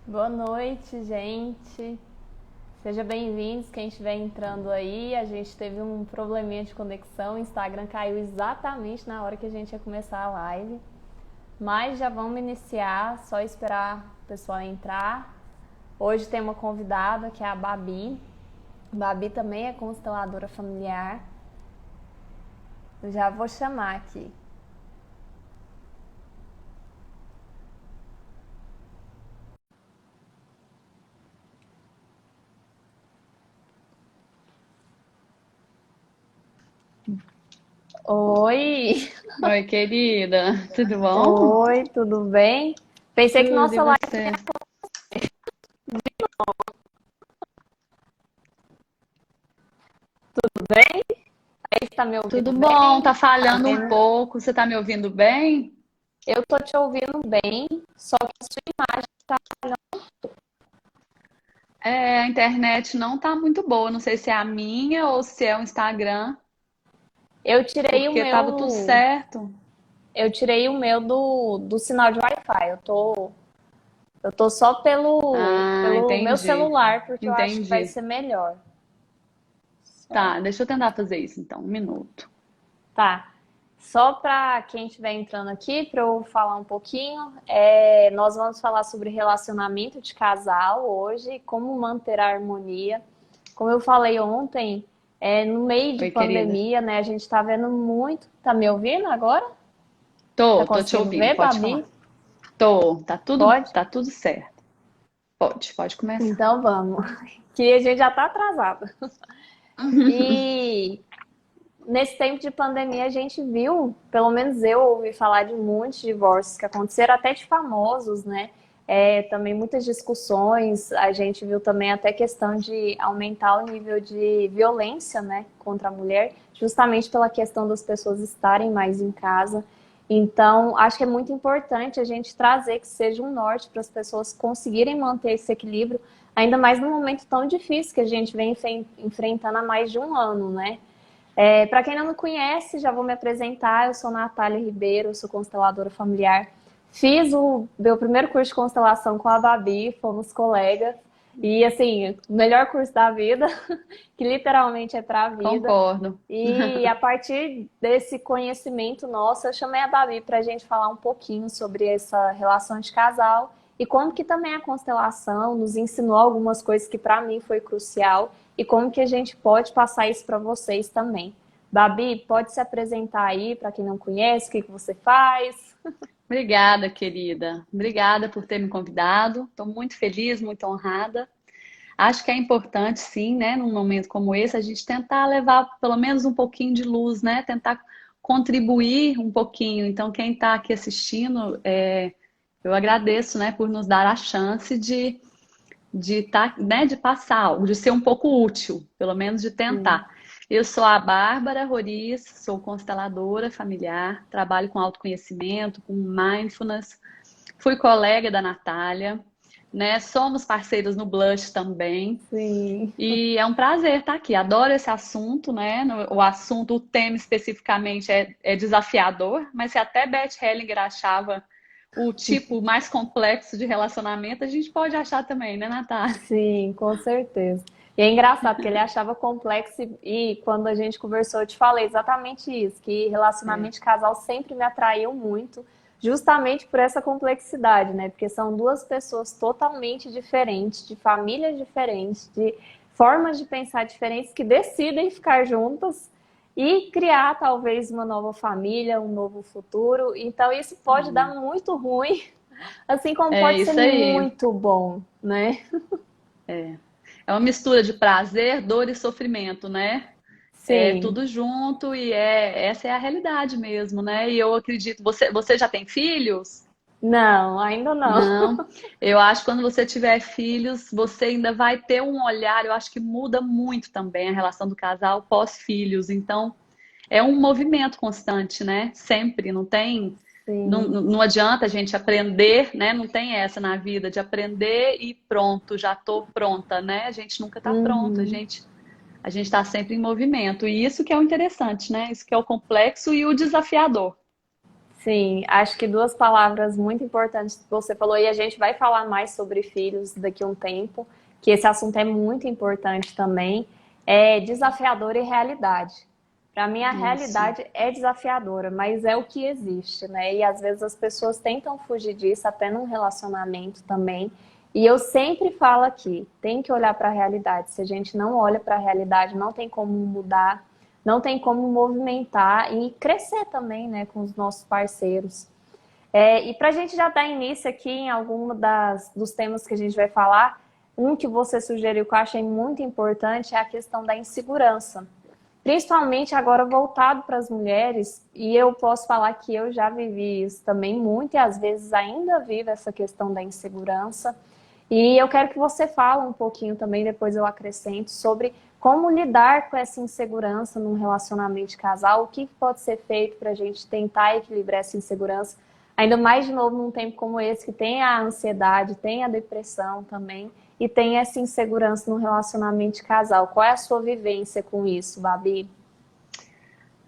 Boa noite, gente. Seja bem-vindos quem estiver entrando aí. A gente teve um probleminha de conexão, o Instagram caiu exatamente na hora que a gente ia começar a live. Mas já vamos iniciar, só esperar o pessoal entrar. Hoje tem uma convidada que é a Babi. Babi também é consteladora familiar. Eu já vou chamar aqui. Oi! Oi, querida, tudo bom? Oi, tudo bem? Pensei que Tudo, e nossa live você? tudo bem? Aí está me ouvindo Tudo bom, bem? tá Tá falhando um vendo? pouco, você tá me ouvindo bem? Eu tô te ouvindo bem, só que a sua imagem tá falhando. É, a internet não tá muito boa, não sei se é a minha ou se é o Instagram, Eu tirei o porque tava tudo meu, certo. eu tirei o meu do sinal de Wi-Fi. Eu tô só pelo, Ah, pelo meu entendi, celular, porque eu acho que vai entendi. ser melhor. Só. Tá, deixa eu tentar fazer isso então, um minuto. Tá. Só para quem estiver entrando aqui, para eu falar um pouquinho, nós vamos falar sobre relacionamento de casal hoje, como manter a harmonia. Como eu falei ontem, no meio de Oi, querida. pandemia, né, a gente está vendo muito. Tá me ouvindo agora? Tá Tô te conseguindo ouvindo, ver, pode Babi? falar. Tô, Pode? tá tudo certo. Pode começar. Então vamos, que a gente já está atrasada. E nesse tempo de pandemia a gente viu, pelo menos eu ouvi falar de muitos divórcios que aconteceram, até de famosos, né? Também muitas discussões, a gente viu também até questão de aumentar o nível de violência, né, contra a mulher, justamente pela questão das pessoas estarem mais em casa. Então, acho que é muito importante a gente trazer que seja um norte para as pessoas conseguirem manter esse equilíbrio, ainda mais num momento tão difícil que a gente vem enfrentando há mais de um ano, né? Para quem não me conhece, já vou me apresentar. Eu sou Natália Ribeiro, sou consteladora familiar. Fiz o meu primeiro curso de constelação com a Babi, fomos colegas. E assim, o melhor curso da vida, que literalmente é para a vida. Concordo. E a partir desse conhecimento nosso, eu chamei a Babi para a gente falar um pouquinho sobre essa relação de casal e como que também a constelação nos ensinou algumas coisas que para mim foi crucial e como que a gente pode passar isso para vocês também. Babi, pode se apresentar aí para quem não conhece, o que que você faz? Obrigada, querida. Obrigada por ter me convidado. Estou muito feliz, muito honrada. Acho que é importante, sim, né, num momento como esse, a gente tentar levar pelo menos um pouquinho de luz, né? Tentar contribuir um pouquinho. Então, quem está aqui assistindo, eu agradeço, né, por nos dar a chance né, de passar algo, de ser um pouco útil, pelo menos de Sim. tentar. Eu sou a Bárbara Roriz, sou consteladora familiar, trabalho com autoconhecimento, com mindfulness, fui colega da Natália, né? Somos parceiros no Blush também. Sim. E é um prazer estar aqui. Adoro esse assunto, né? O assunto, o tema especificamente é desafiador, mas se até Beth Hellinger achava o tipo mais complexo de relacionamento, a gente pode achar também, né, Natália? Sim, com certeza. E é engraçado, porque ele achava complexo e quando a gente conversou, eu te falei exatamente isso, que É, relacionamento de casal sempre me atraiu muito, justamente por essa complexidade, né? Porque são duas pessoas totalmente diferentes, de famílias diferentes, de formas de pensar diferentes, que decidem ficar juntas e criar talvez uma nova família, um novo futuro. Então isso pode dar muito ruim, assim como é pode ser isso aí. muito bom, né? É uma mistura de prazer, dor e sofrimento, né? É Sim. tudo junto e essa é a realidade mesmo, né? E eu acredito, você já tem filhos? Não, ainda não. Não, eu acho que quando você tiver filhos, você ainda vai ter um olhar, eu acho que muda muito também a relação do casal pós-filhos. Então, é um movimento constante, né? Sempre, não tem, não, Sim. não adianta a gente aprender, né? Não tem essa na vida de aprender e pronto, já tô pronta, né? A gente nunca tá pronto, Uhum. a gente está sempre em movimento. E isso que é o interessante, né? Isso que é o complexo e o desafiador. Sim, acho que duas palavras muito importantes que você falou, e a gente vai falar mais sobre filhos daqui a um tempo, que esse assunto é muito importante também, é desafiador e realidade. Para mim, a Isso. realidade é desafiadora, mas é o que existe, né? E às vezes as pessoas tentam fugir disso, até num relacionamento também. E eu sempre falo aqui, tem que olhar para a realidade. Se a gente não olha para a realidade, não tem como mudar, não tem como movimentar e crescer também, né, com os nossos parceiros. E para a gente já dar início aqui em algum dos temas que a gente vai falar, um que você sugeriu que eu achei muito importante é a questão da insegurança. Principalmente agora voltado para as mulheres, e eu posso falar que eu já vivi isso também muito e às vezes ainda vivo essa questão da insegurança. E eu quero que você fale um pouquinho também, depois eu acrescento, sobre como lidar com essa insegurança num relacionamento de casal, o que pode ser feito para a gente tentar equilibrar essa insegurança, ainda mais de novo num tempo como esse, que tem a ansiedade, tem a depressão também, e tem essa insegurança no relacionamento de casal. Qual é a sua vivência com isso, Babi?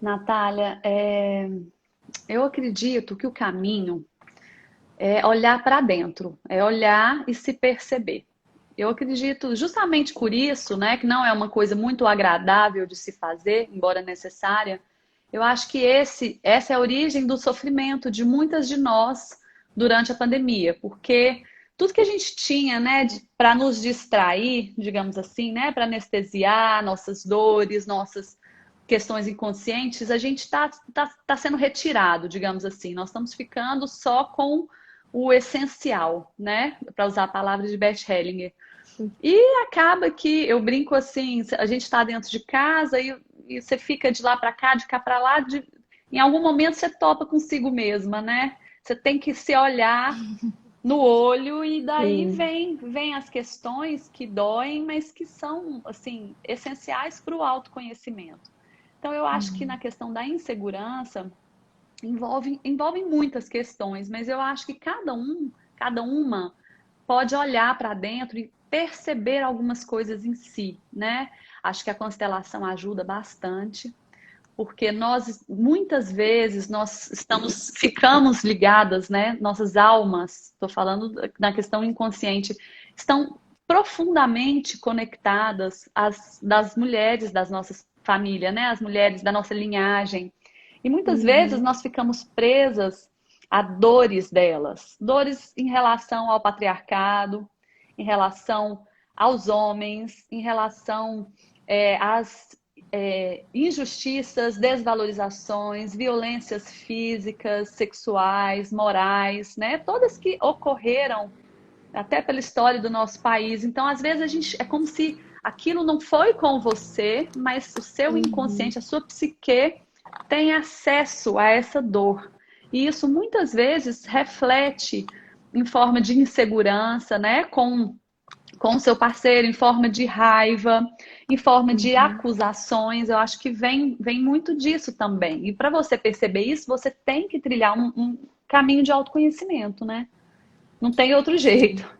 Natália, eu acredito que o caminho é olhar para dentro, é olhar e se perceber. Eu acredito justamente por isso, né, que não é uma coisa muito agradável de se fazer, embora necessária. Eu acho que essa é a origem do sofrimento de muitas de nós durante a pandemia, porque tudo que a gente tinha, né, para nos distrair, digamos assim, né, para anestesiar nossas dores, nossas questões inconscientes, a gente tá sendo retirado, digamos assim. Nós estamos ficando só com o essencial, né? Para usar a palavra de Bert Hellinger. E acaba que eu brinco assim, a gente está dentro de casa e você fica de lá para cá, de cá para lá, em algum momento você topa consigo mesma, né? Você tem que se olhar no olho e daí Sim. vem as questões que doem, mas que são assim essenciais para o autoconhecimento. Então eu acho que na questão da insegurança envolve muitas questões, mas eu acho que cada uma pode olhar para dentro e perceber algumas coisas em si, né? Acho que a constelação ajuda bastante, porque nós muitas vezes ficamos ligadas, né? Nossas almas, estou falando na questão inconsciente, estão profundamente conectadas às das mulheres das nossas famílias, né? As mulheres da nossa linhagem. E muitas vezes Uhum. nós ficamos presas a dores delas, dores em relação ao patriarcado, em relação aos homens, em relação às injustiças, desvalorizações, violências físicas, sexuais, morais, né? Todas que ocorreram até pela história do nosso país. Então, às vezes, é como se aquilo não foi com você, mas o seu Uhum. inconsciente, a sua psique, tem acesso a essa dor. E isso muitas vezes reflete em forma de insegurança, né? Com o seu parceiro, em forma de raiva, em forma de Uhum. acusações. Eu acho que vem muito disso também. E para você perceber isso, você tem que trilhar um caminho de autoconhecimento, né? Não tem outro Sim. jeito.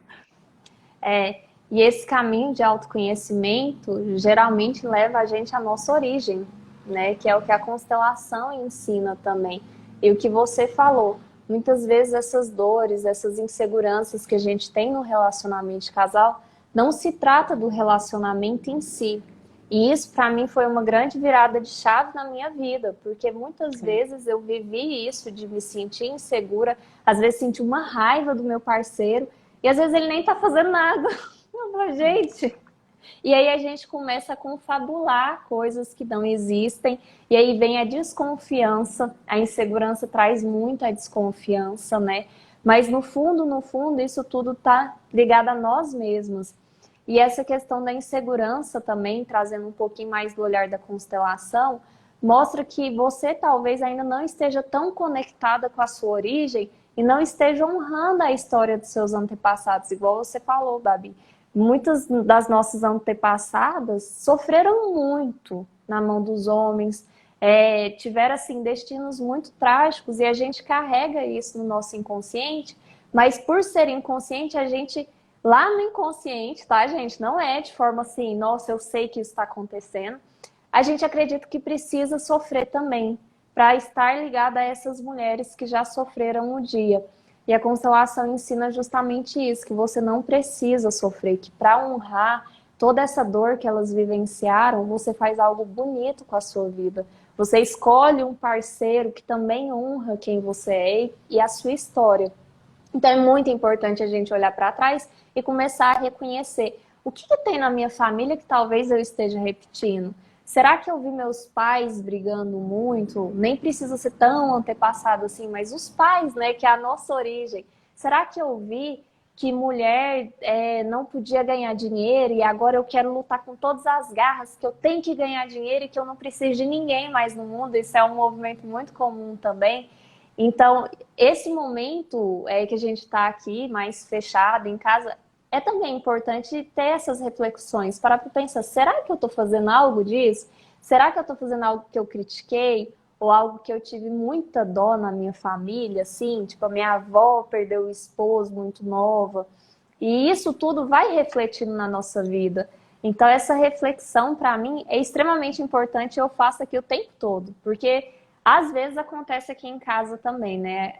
E esse caminho de autoconhecimento geralmente leva a gente à nossa origem, né? Que é o que a constelação ensina também. E o que você falou, muitas vezes essas dores, essas inseguranças que a gente tem no relacionamento de casal, não se trata do relacionamento em si. E isso para mim foi uma grande virada de chave na minha vida, porque muitas É. vezes eu vivi isso de me sentir insegura, às vezes senti uma raiva do meu parceiro, e às vezes ele nem tá fazendo nada. Gente, e aí a gente começa a confabular coisas que não existem, e aí vem a desconfiança, a insegurança traz muito a desconfiança, né? Mas no fundo, isso tudo tá ligado a nós mesmos. E essa questão da insegurança também, trazendo um pouquinho mais do olhar da constelação, mostra que você talvez ainda não esteja tão conectada com a sua origem e não esteja honrando a história dos seus antepassados, igual você falou, Babi. Muitas das nossas antepassadas sofreram muito na mão dos homens, tiveram assim destinos muito trágicos e a gente carrega isso no nosso inconsciente, mas por ser inconsciente a gente lá no inconsciente, tá, gente? Não é de forma assim, nossa, eu sei que isso está acontecendo. A gente acredita que precisa sofrer também para estar ligada a essas mulheres que já sofreram o dia. E a constelação ensina justamente isso, que você não precisa sofrer, que para honrar toda essa dor que elas vivenciaram, você faz algo bonito com a sua vida. Você escolhe um parceiro que também honra quem você é e a sua história. Então é muito importante a gente olhar para trás e começar a reconhecer o que tem na minha família que talvez eu esteja repetindo. Será que eu vi meus pais brigando muito? Nem precisa ser tão antepassado assim, mas os pais, né, que é a nossa origem. Será que eu vi que mulher não podia ganhar dinheiro e agora eu quero lutar com todas as garras, que eu tenho que ganhar dinheiro e que eu não preciso de ninguém mais no mundo? Isso é um movimento muito comum também. Então, esse momento que a gente está aqui mais fechado em casa, é também importante ter essas reflexões, para pensar, será que eu estou fazendo algo disso? Será que eu estou fazendo algo que eu critiquei? Ou algo que eu tive muita dó na minha família, assim, tipo, a minha avó perdeu o esposo muito nova. E isso tudo vai refletindo na nossa vida. Então, essa reflexão, para mim, é extremamente importante e eu faço aqui o tempo todo. Porque, às vezes, acontece aqui em casa também, né?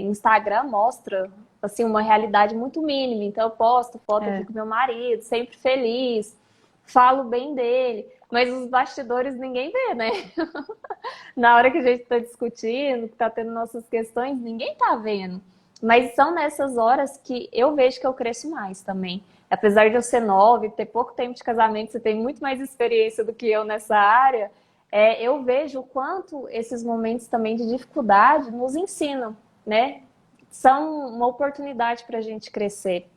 Instagram mostra, assim, uma realidade muito mínima. Então, eu posto foto aqui com meu marido, sempre feliz, falo bem dele. Mas os bastidores ninguém vê, né? Na hora que a gente está discutindo, que está tendo nossas questões, ninguém está vendo. Mas são nessas horas que eu vejo que eu cresço mais também. Apesar de eu ser nova e ter pouco tempo de casamento, você tem muito mais experiência do que eu nessa área, eu vejo o quanto esses momentos também de dificuldade nos ensinam, né? São uma oportunidade para a gente crescer.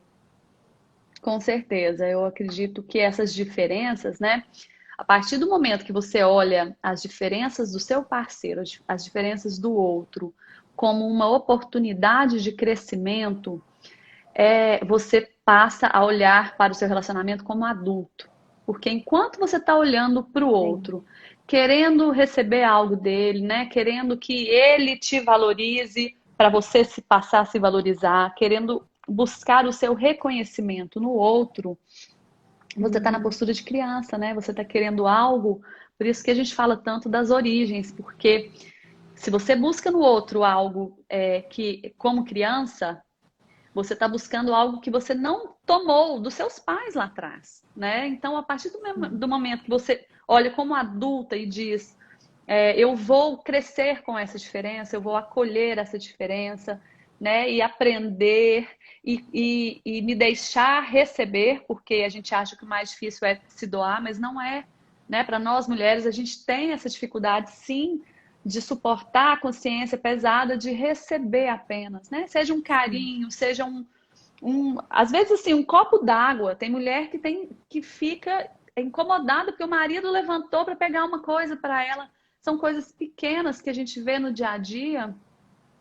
Com certeza, eu acredito que essas diferenças, né? A partir do momento que você olha as diferenças do seu parceiro, as diferenças do outro, como uma oportunidade de crescimento, você passa a olhar para o seu relacionamento como adulto. Porque enquanto você está olhando para o outro, querendo receber algo dele, né? Querendo que ele te valorize para você se passar a se valorizar, querendo buscar o seu reconhecimento no outro, você está na postura de criança, né? Você está querendo algo, por isso que a gente fala tanto das origens, porque se você busca no outro algo que, como criança, você está buscando algo que você não tomou dos seus pais lá atrás, né? Então, a partir do momento que você olha como adulta e diz, eu vou crescer com essa diferença, eu vou acolher essa diferença, né? E aprender e me deixar receber, porque a gente acha que o mais difícil é se doar, mas não é, né? Para nós mulheres, a gente tem essa dificuldade, sim, de suportar a consciência pesada de receber apenas, né? Seja um carinho, seja às vezes assim, um copo d'água. Tem mulher que fica incomodada porque o marido levantou para pegar uma coisa para ela. São coisas pequenas que a gente vê no dia a dia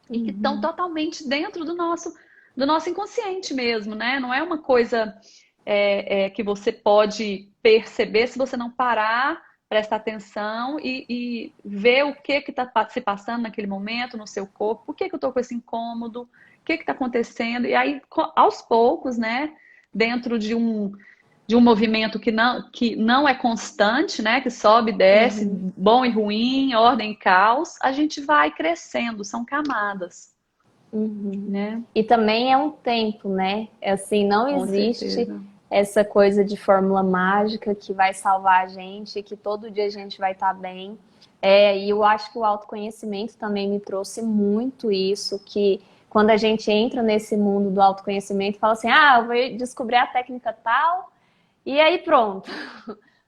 e que estão totalmente dentro do nosso inconsciente mesmo, né? Não é uma coisa que você pode perceber se você não parar, prestar atenção e ver o que está se passando naquele momento no seu corpo, por que eu estou com esse incômodo, o que está acontecendo. E aí, aos poucos, né, dentro de um movimento que não é constante, né, que sobe e desce, bom e ruim, ordem e caos, a gente vai crescendo, são camadas. Né? E também é um tempo, né? Assim, não Com existe certeza. essa coisa de fórmula mágica que vai salvar a gente, que todo dia a gente vai estar bem. E eu acho que o autoconhecimento também me trouxe muito isso, que quando a gente entra nesse mundo do autoconhecimento, fala assim, eu vou descobrir a técnica tal, e aí pronto.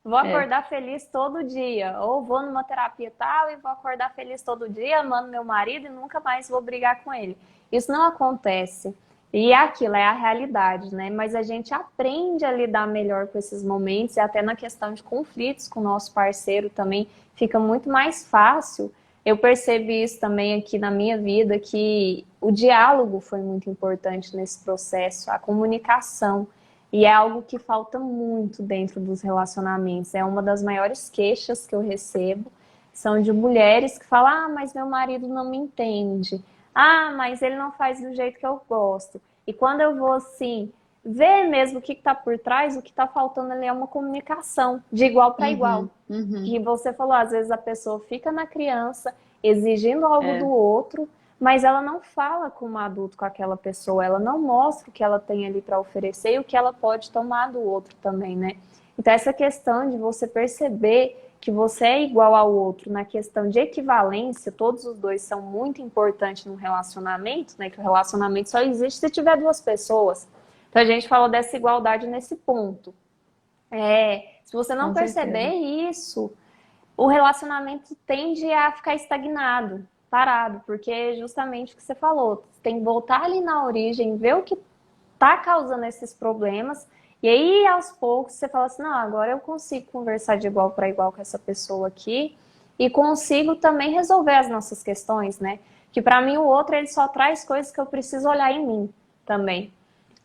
Vou acordar feliz todo dia. Ou vou numa terapia tal e vou acordar feliz todo dia, amando meu marido e nunca mais vou brigar com ele. Isso não acontece. E aquilo é a realidade, né? Mas a gente aprende a lidar melhor com esses momentos e até na questão de conflitos com o nosso parceiro também fica muito mais fácil. Eu percebi isso também aqui na minha vida, que o diálogo foi muito importante nesse processo, a comunicação. E é algo que falta muito dentro dos relacionamentos. É uma das maiores queixas que eu recebo. São de mulheres que falam, mas meu marido não me entende. Mas ele não faz do jeito que eu gosto. E quando eu vou, assim, ver mesmo o que está por trás, o que está faltando ali é uma comunicação de igual para igual. Que você falou, às vezes a pessoa fica na criança exigindo algo do É, outro, mas ela não fala como adulto com aquela pessoa, ela não mostra o que ela tem ali para oferecer e o que ela pode tomar do outro também, né? Então, essa questão de você perceber que você é igual ao outro na questão de equivalência, todos os dois são muito importantes no relacionamento, né? Que o relacionamento só existe se tiver duas pessoas. Então, a gente falou dessa igualdade nesse ponto. Se você não com certeza. perceber isso, o relacionamento tende a ficar estagnado, parado, porque é justamente o que você falou, você tem que voltar ali na origem, ver o que está causando esses problemas, e aí aos poucos você fala assim, não, agora eu consigo conversar de igual para igual com essa pessoa aqui, e consigo também resolver as nossas questões, né? Que para mim o outro ele só traz coisas que eu preciso olhar em mim também.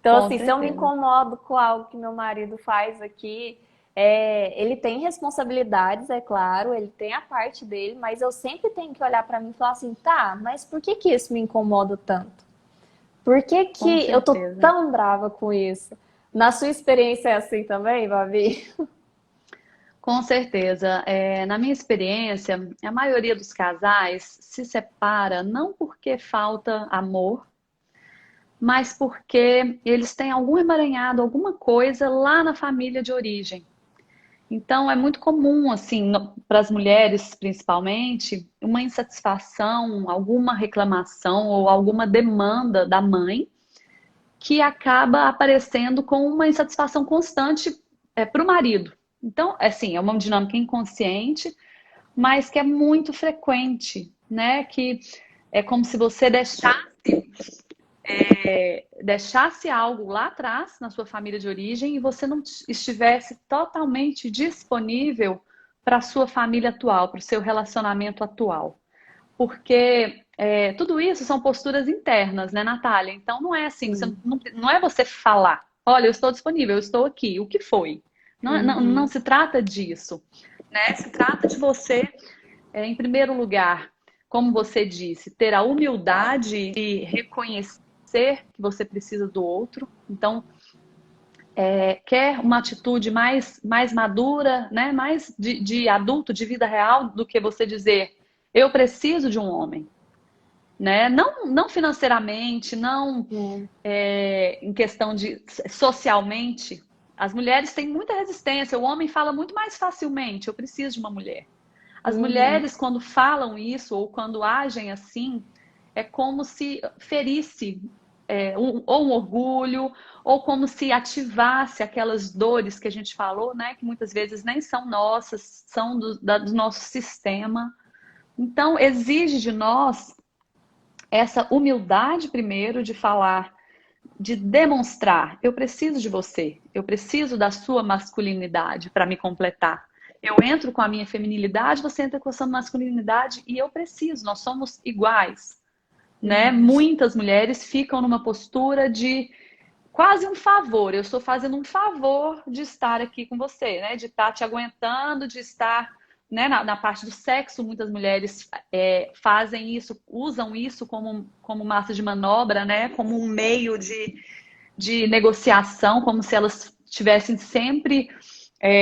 Então, Com assim, se eu me certeza. incomodo com algo que meu marido faz aqui, ele tem responsabilidades, é claro, ele tem a parte dele, mas eu sempre tenho que olhar para mim e falar assim, tá, mas por que que isso me incomoda tanto? Por que Com que eu tô certeza. tão brava com isso? Na sua experiência é assim também, Babi? Com certeza. Na minha experiência, a maioria dos casais se separa não porque falta amor, mas porque eles têm algum emaranhado, alguma coisa lá na família de origem. Então, é muito comum, assim, para as mulheres principalmente, uma insatisfação, alguma reclamação ou alguma demanda da mãe que acaba aparecendo com uma insatisfação constante para o marido. Então, assim, é uma dinâmica inconsciente, mas que é muito frequente, né? Que é como se você deixasse algo lá atrás na sua família de origem e você não estivesse totalmente disponível para a sua família atual, para o seu relacionamento atual. Porque tudo isso são posturas internas, né, Natália? Então não é assim, Sim. não é você falar, olha, eu estou disponível, eu estou aqui, o que foi? Não Uhum. se trata disso, né? Se trata de você, em primeiro lugar, como você disse, ter a humildade de reconhecer que você precisa do outro. Então, quer uma atitude mais madura, né? Mais de adulto, de vida real, do que você dizer, eu preciso de um homem. Né? Não financeiramente, não É. em questão de socialmente. As mulheres têm muita resistência, o homem fala muito mais facilmente, eu preciso de uma mulher. As Uhum. mulheres, quando falam isso ou quando agem assim, é como se ferisse ou um orgulho, ou como se ativasse aquelas dores que a gente falou, né? Que muitas vezes nem são nossas, são do nosso sistema. Então, exige de nós essa humildade primeiro de falar, de demonstrar, eu preciso de você, eu preciso da sua masculinidade para me completar. Eu entro com a minha feminilidade, você entra com a sua masculinidade e eu preciso, nós somos iguais, né? Uhum. Muitas mulheres ficam numa postura de quase um favor, eu estou fazendo um favor de estar aqui com você, né? De estar te aguentando, de estar, né? Na parte do sexo, muitas mulheres fazem isso, usam isso como massa de manobra, né? Como um meio de negociação, como se elas tivessem sempre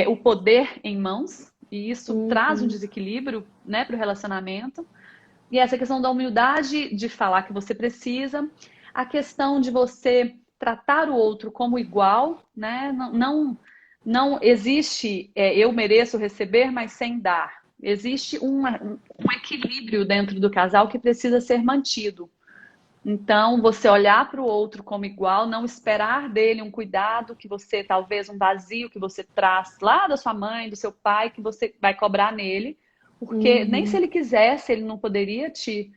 o poder em mãos, e isso traz um Uhum. desequilíbrio, né, para o relacionamento. E essa questão da humildade de falar que você precisa, a questão de você tratar o outro como igual, né? Não existe eu mereço receber, mas sem dar. Existe um equilíbrio dentro do casal que precisa ser mantido. Então, você olhar para o outro como igual, não esperar dele um cuidado que você, talvez um vazio que você traz lá da sua mãe, do seu pai, que você vai cobrar nele, porque nem se Uhum. ele quisesse, ele não poderia te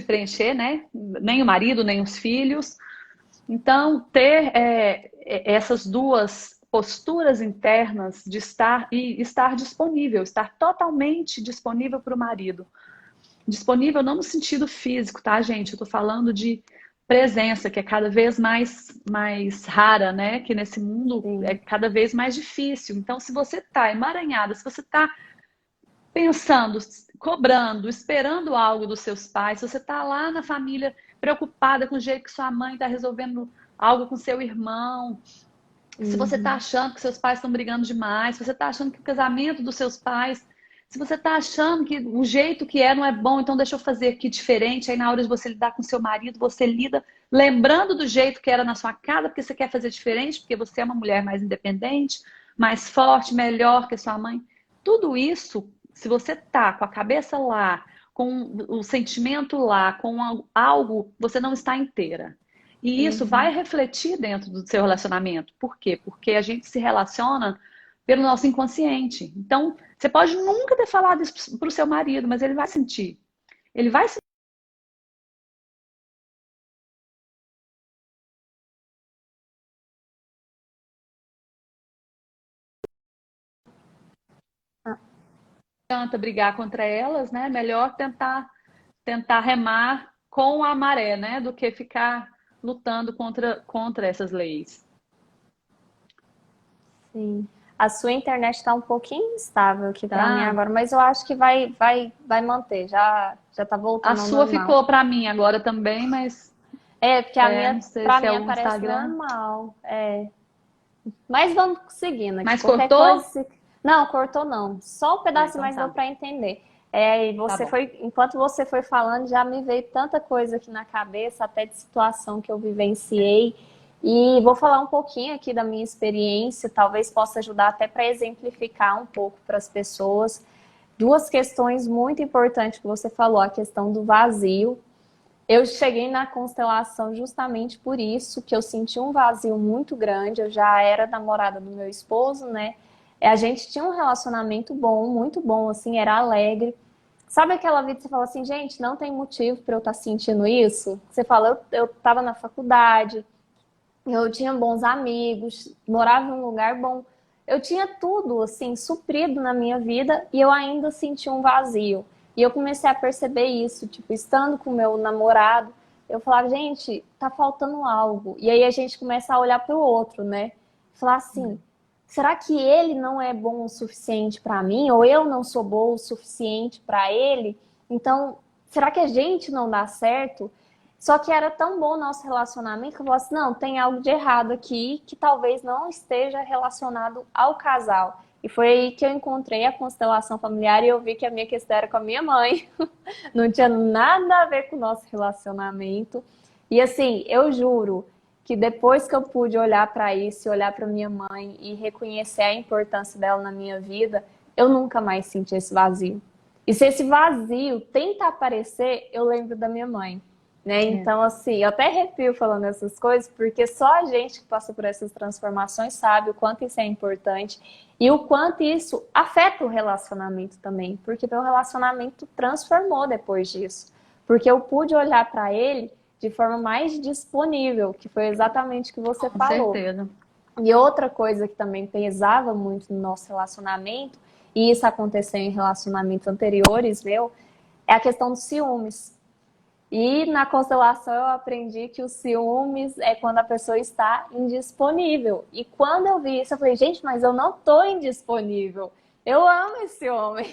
preencher, né? Nem o marido, nem os filhos. Então, ter essas duas posturas internas de estar disponível, estar totalmente disponível para o marido. Disponível não no sentido físico, tá, gente? Eu tô falando de presença, que é cada vez mais rara, né? Que nesse mundo é Sim. cada vez mais difícil. Então, se você tá emaranhada, se você tá pensando, cobrando, esperando algo dos seus pais, se você tá lá na família preocupada com o jeito que sua mãe tá resolvendo algo com seu irmão, se você tá Uhum. achando que seus pais estão brigando demais, se você tá achando que o casamento dos seus pais Se você está achando que o jeito que é não é bom, então deixa eu fazer aqui diferente. Aí na hora de você lidar com seu marido, você lida lembrando do jeito que era na sua casa, porque você quer fazer diferente, porque você é uma mulher mais independente, mais forte, melhor que a sua mãe. Tudo isso, se você tá com a cabeça lá, com o sentimento lá, com algo, você não está inteira. E isso vai Uhum. refletir dentro do seu relacionamento. Por quê? Porque a gente se relaciona pelo nosso inconsciente. Então, você pode nunca ter falado isso para o seu marido, mas ele vai sentir. Ele vai sentir. Ah, Não adianta brigar contra elas, né? Melhor tentar remar com a maré, né? Do que ficar lutando contra essas leis. sim. A sua internet está um pouquinho instável aqui para mim Tá? agora, mas eu acho que vai manter. Já tá A voltando ao sua normal. ficou para mim agora também, mas É, porque a minha, não sei para se é mim o aparece Instagram. normal. É. Mas vamos seguindo aqui. Mas Qualquer coisa. cortou? Não, cortou não. Só um Ah, pedaço então mais deu tá. para entender. É, e Tá você bom. foi, enquanto você foi falando, já me veio tanta coisa aqui na cabeça, até de situação que eu vivenciei. E vou falar um pouquinho aqui da minha experiência, talvez possa ajudar até para exemplificar um pouco para as pessoas. Duas questões muito importantes que você falou, a questão do vazio. Eu cheguei na constelação justamente por isso, que eu senti um vazio muito grande. Eu já era namorada do meu esposo, né? A gente tinha um relacionamento bom, muito bom, assim, era alegre. Sabe aquela vida que você fala assim, gente, não tem motivo para eu estar sentindo isso? Você fala, eu tava na faculdade, eu tinha bons amigos, morava em um lugar bom. Eu tinha tudo, assim, suprido na minha vida e eu ainda sentia um vazio. E eu comecei a perceber isso, tipo, estando com o meu namorado, eu falava, gente, tá faltando algo. E aí a gente começa a olhar para o outro, né? Falar assim, será que ele não é bom o suficiente para mim? Ou eu não sou boa o suficiente para ele? Então, será que a gente não dá certo? Só que era tão bom o nosso relacionamento que eu falei assim, não, tem algo de errado aqui que talvez não esteja relacionado ao casal. E foi aí que eu encontrei a constelação familiar e eu vi que a minha questão era com a minha mãe. Não tinha nada a ver com o nosso relacionamento. E assim, eu juro que depois que eu pude olhar para isso, olhar para minha mãe e reconhecer a importância dela na minha vida, eu nunca mais senti esse vazio. E se esse vazio tenta aparecer, eu lembro da minha mãe. Né? É, Então, assim, eu até arrepio falando essas coisas, porque só a gente que passa por essas transformações sabe o quanto isso é importante e o quanto isso afeta o relacionamento também, porque meu relacionamento transformou depois disso, porque eu pude olhar para ele de forma mais disponível, que foi exatamente o que você com falou. certeza. E outra coisa que também pesava muito no nosso relacionamento, e isso aconteceu em relacionamentos anteriores meu, é a questão dos ciúmes. E na constelação eu aprendi que os ciúmes é quando a pessoa está indisponível. E quando eu vi isso, eu falei, gente, mas eu não estou indisponível. Eu amo esse homem.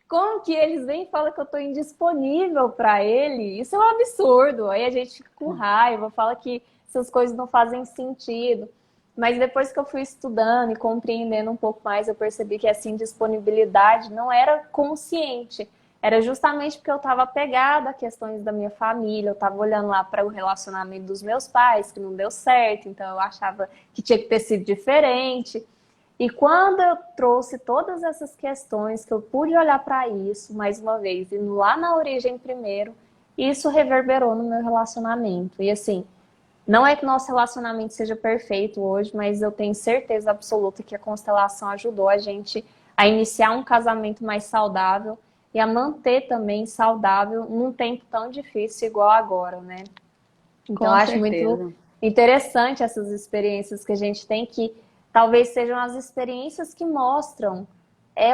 Como que eles vêm e falam que eu estou indisponível para ele? Isso é um absurdo. Aí a gente fica com raiva, fala que essas coisas não fazem sentido. Mas depois que eu fui estudando e compreendendo um pouco mais, eu percebi que essa indisponibilidade não era consciente. Era justamente porque eu estava apegada a questões da minha família, eu estava olhando lá para o relacionamento dos meus pais, que não deu certo, então eu achava que tinha que ter sido diferente. E quando eu trouxe todas essas questões, que eu pude olhar para isso, mais uma vez, indo lá na origem primeiro, isso reverberou no meu relacionamento. E assim, não é que nosso relacionamento seja perfeito hoje, mas eu tenho certeza absoluta que a constelação ajudou a gente a iniciar um casamento mais saudável e a manter também saudável num tempo tão difícil igual agora, né? Então, eu Com acho muito certeza. interessante essas experiências que a gente tem, que talvez sejam as experiências que mostram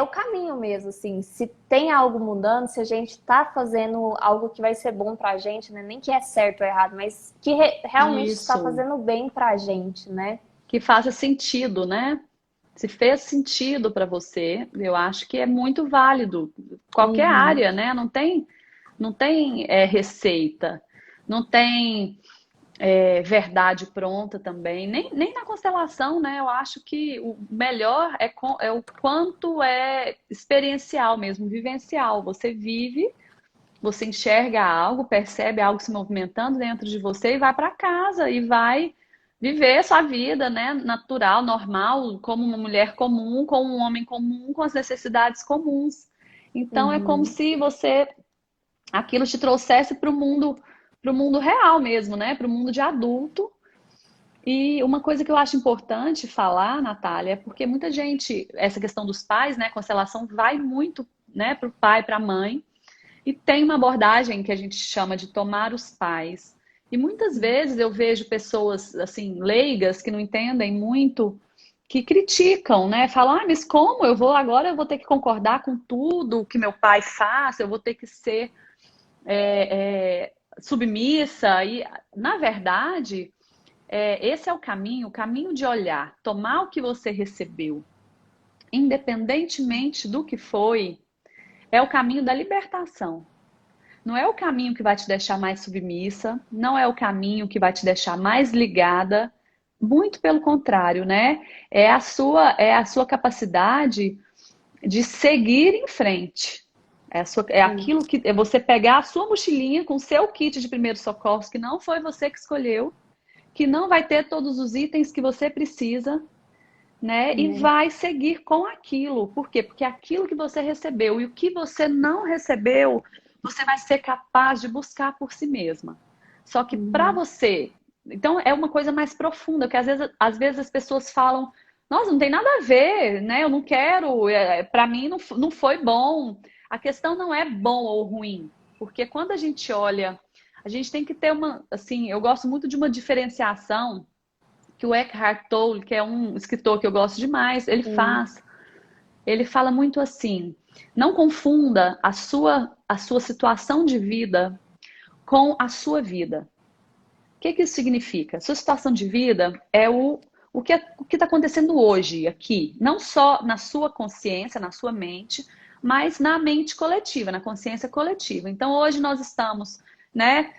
o caminho mesmo, assim, se tem algo mudando, se a gente está fazendo algo que vai ser bom pra gente, né? Nem que é certo ou errado, mas que realmente está Isso. fazendo bem pra gente, né? Que faça sentido, né? Se fez sentido para você, eu acho que é muito válido. Qualquer Uhum. área, né? Não tem receita, não tem. verdade pronta também, nem na constelação, né? Eu acho que o melhor é o quanto é experiencial mesmo, vivencial. Você vive, você enxerga algo, percebe algo se movimentando dentro de você e vai para casa e vai viver a sua vida, né? Natural, normal, como uma mulher comum, como um homem comum, com as necessidades comuns. Então é como Uhum. se você aquilo te trouxesse para o mundo real mesmo, né? Para o mundo de adulto. E uma coisa que eu acho importante falar, Natália, é porque muita gente, essa questão dos pais, né? Constelação vai muito, né, para o pai, para a mãe. E tem uma abordagem que a gente chama de tomar os pais. E muitas vezes eu vejo pessoas assim leigas que não entendem muito, que criticam, né? Falam, ah, mas como eu vou agora? Eu vou ter que concordar com tudo que meu pai faz, eu vou ter que ser submissa. E na verdade, esse é o caminho de olhar, tomar o que você recebeu, independentemente do que foi, é o caminho da libertação. Não é o caminho que vai te deixar mais submissa, não é o caminho que vai te deixar mais ligada, muito pelo contrário, né? É a sua capacidade de seguir em frente. É Sim. aquilo que é você pegar a sua mochilinha com o seu kit de primeiros socorros, que não foi você que escolheu, que não vai ter todos os itens que você precisa, né? E Né? vai seguir com aquilo. Por quê? Porque aquilo que você recebeu e o que você não recebeu, você vai ser capaz de buscar por si mesma. Só que para Uhum. você, então é uma coisa mais profunda, que às vezes as pessoas falam, nossa, não tem nada a ver, né? Eu não quero, para mim não foi bom. A questão não é bom ou ruim, porque quando a gente olha, a gente tem que ter assim, eu gosto muito de uma diferenciação que o Eckhart Tolle, que é um escritor que eu gosto demais, ele Sim. faz. Ele fala muito assim: não confunda a sua situação de vida com a sua vida. O que isso significa? Sua situação de vida é o que está acontecendo hoje, aqui. Não só na sua consciência, na sua mente, mas na mente coletiva, na consciência coletiva. Então, hoje nós estamos, né,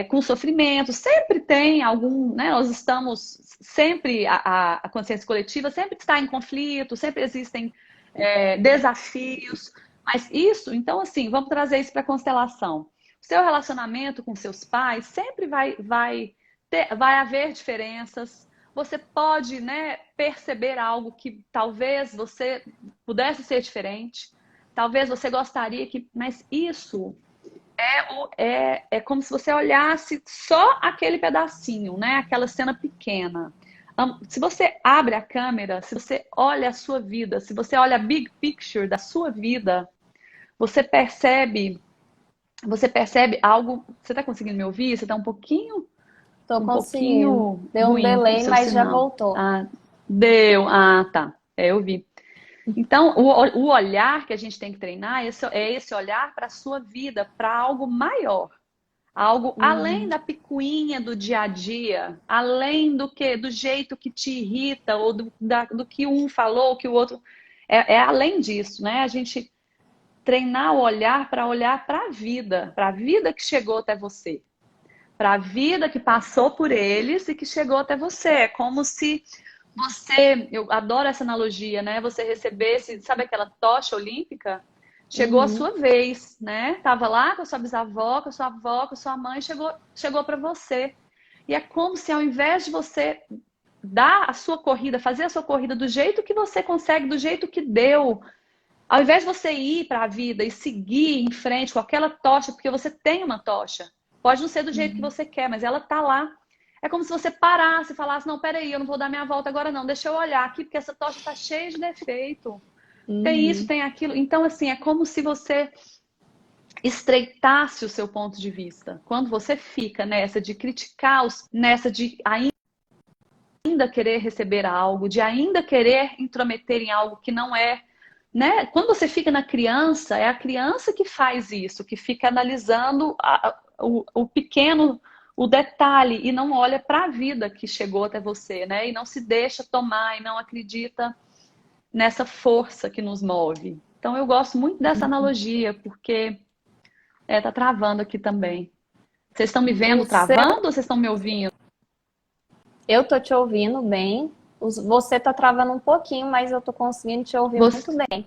com sofrimento, sempre tem algum, né, nós estamos sempre, a consciência coletiva sempre está em conflito, sempre existem desafios, mas isso, então assim, vamos trazer isso para a constelação. O seu relacionamento com seus pais sempre vai haver diferenças. Você pode, né, perceber algo que talvez você pudesse ser diferente. Talvez você gostaria que. Mas isso é como se você olhasse só aquele pedacinho, né? Aquela cena pequena. Se você abre a câmera, se você olha a sua vida, se você olha a big picture da sua vida, você percebe, você percebe algo. Você está conseguindo me ouvir? Você está Tô um conseguindo. pouquinho Deu um ruim o delay, seu mas já sinal. voltou. Ah, deu. Ah, tá. Eu vi. Então, o olhar que a gente tem que treinar é esse olhar para a sua vida, para algo maior. Algo além Uhum. da picuinha do dia a dia, além do jeito que te irrita, ou do que um falou, que o outro. É além disso, né? A gente treinar o olhar para a vida que chegou até você, para a vida que passou por eles e que chegou até você. É como se eu adoro essa analogia, né? Você recebesse, sabe aquela tocha olímpica? Chegou a Uhum. sua vez, né? Tava lá com a sua bisavó, com a sua avó, com a sua mãe, chegou para você. E é como se ao invés de você dar a sua corrida, fazer a sua corrida do jeito que você consegue, do jeito que deu, ao invés de você ir para a vida e seguir em frente com aquela tocha, porque você tem uma tocha, pode não ser do jeito que Uhum. você quer, mas ela tá lá. É como se você parasse e falasse: não, peraí, eu não vou dar minha volta agora, não. Deixa eu olhar aqui, porque essa tocha está cheia de defeito. Tem isso, Uhum. tem aquilo. Então, assim, é como se você estreitasse o seu ponto de vista. Quando você fica nessa de criticar, nessa de ainda querer receber algo, de ainda querer intrometer em algo que não é, né? Quando você fica na criança, é a criança que faz isso, que fica analisando o pequeno, o detalhe, e não olha para a vida que chegou até você, né? E não se deixa tomar e não acredita nessa força que nos move. Então eu gosto muito dessa analogia, porque tá travando aqui também. Vocês estão me O vendo seu travando ou vocês estão me ouvindo? Eu tô te ouvindo bem. Você tá travando um pouquinho, mas eu tô conseguindo te ouvir muito Você, bem.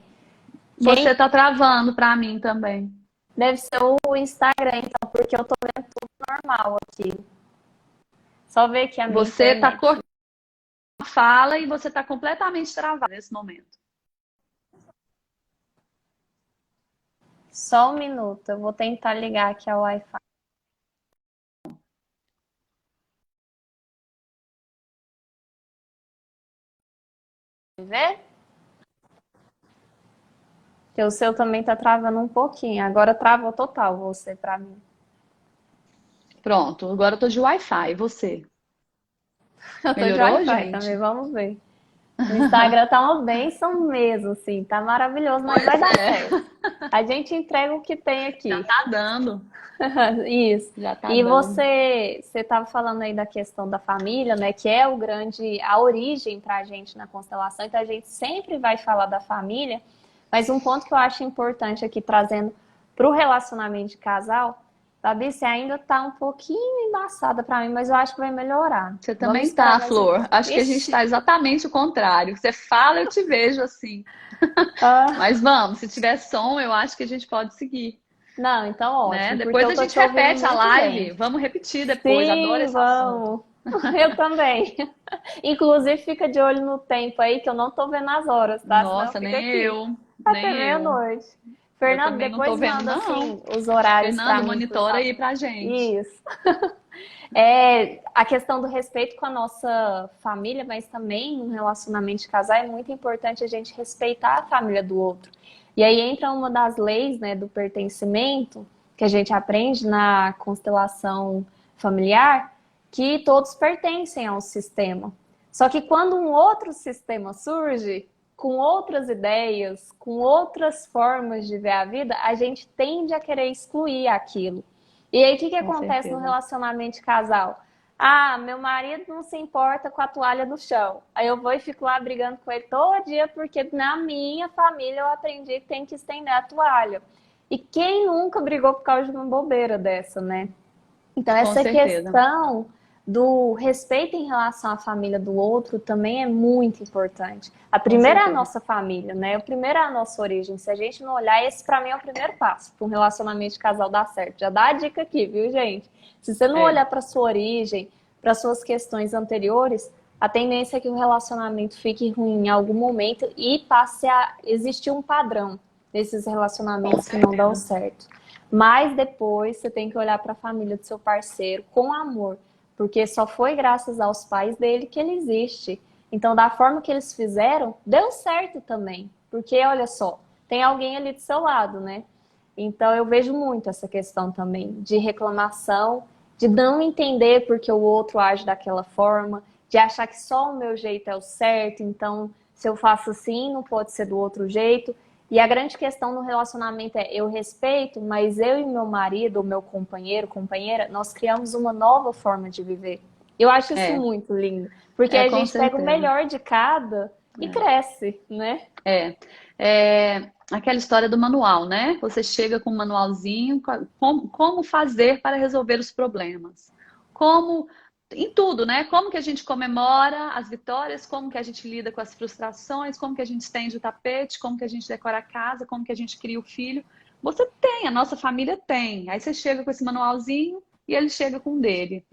Quem você tá travando para mim também. deve ser o Instagram, então, porque eu tô vendo tudo normal aqui. Só ver aqui a minha Você tá internet. cortando a fala e você tá completamente travado nesse momento. Só um minuto, eu vou tentar ligar aqui ao Wi-Fi. Ver? Porque o seu também tá travando um pouquinho. Agora travou total você pra mim. Pronto, agora eu tô de Wi-Fi. E você? Eu tô de Melhorou, Wi-Fi também, gente? vamos ver. O Instagram tá uma bênção mesmo, assim, tá maravilhoso, mas vai Pois dar é, certo. A gente entrega o que tem já aqui. tá dando, Isso. já tá E dando. você estava falando aí da questão da família, né? Que é a origem para a gente na constelação. Então a gente sempre vai falar da família, mas um ponto que eu acho importante aqui trazendo para o relacionamento de casal, Babi, você ainda tá um pouquinho embaçada para mim, mas eu acho que vai melhorar. Você Vamos também esperar tá, mais um Flor. pouco. Acho que a gente Ixi, tá exatamente o contrário. Você fala, eu te vejo assim. ah, Mas vamos, se tiver som, eu acho que a gente pode seguir, não, então né? ótimo, porque Depois eu a tô gente te ouvindo repete a muito live. bem. Vamos repetir depois. Adoro Sim, esse assunto. vamos. Eu também. Inclusive, fica de olho no tempo aí, que eu não tô vendo as horas, tá? Senão eu Nossa, fico nem aqui eu, até nem eu. meia-noite. Eu Fernando, também não tô depois vendo, manda não. assim os horários pra Fernando, mim, por monitora aí favor. pra gente. Isso. É, a questão do respeito com a nossa família, mas também no relacionamento de casal é muito importante a gente respeitar a família do outro. E aí entra uma das leis, né, do pertencimento que a gente aprende na constelação familiar, que todos pertencem ao sistema. Só que quando um outro sistema surge, com outras ideias, com outras formas de ver a vida, a gente tende a querer excluir aquilo. E aí, o que que Com acontece no certeza. relacionamento de casal? Ah, meu marido não se importa com a toalha no chão. Aí eu vou e fico lá brigando com ele todo dia, porque na minha família eu aprendi que tem que estender a toalha. E quem nunca brigou por causa de uma bobeira dessa, né? Então, Com essa certeza. questão do respeito em relação à família do outro também é muito importante. A Com primeira é a certeza. nossa família, né? O primeiro é a nossa origem. Se a gente não olhar, esse para mim é o primeiro passo para um relacionamento de casal dar certo. Já dá a dica aqui, viu, gente? Se você não olhar É, para sua origem, para suas questões anteriores, a tendência é que o relacionamento fique ruim em algum momento e passe a existir um padrão desses com relacionamentos que não dão certeza. certo. Mas depois você tem que olhar para a família do seu parceiro com amor, porque só foi graças aos pais dele que ele existe. Então, da forma que eles fizeram, deu certo também. Porque, olha só, tem alguém ali do seu lado, né? Então, eu vejo muito essa questão também de reclamação, de não entender porque o outro age daquela forma, de achar que só o meu jeito é o certo, então, se eu faço assim, não pode ser do outro jeito. E a grande questão no relacionamento é eu respeito, mas eu e meu marido, ou meu companheiro, companheira, nós criamos uma nova forma de viver. Eu acho isso É, muito lindo, porque é a com gente pega o certeza. melhor de cada e cresce, né? É, é aquela história do manual, né? Você chega com um manualzinho, como fazer para resolver os problemas. Como, em tudo, né? Como que a gente comemora as vitórias, como que a gente lida com as frustrações, como que a gente estende o tapete, como que a gente decora a casa, como que a gente cria o filho. Você tem, a nossa família tem. Aí você chega com esse manualzinho e ele chega com o dele.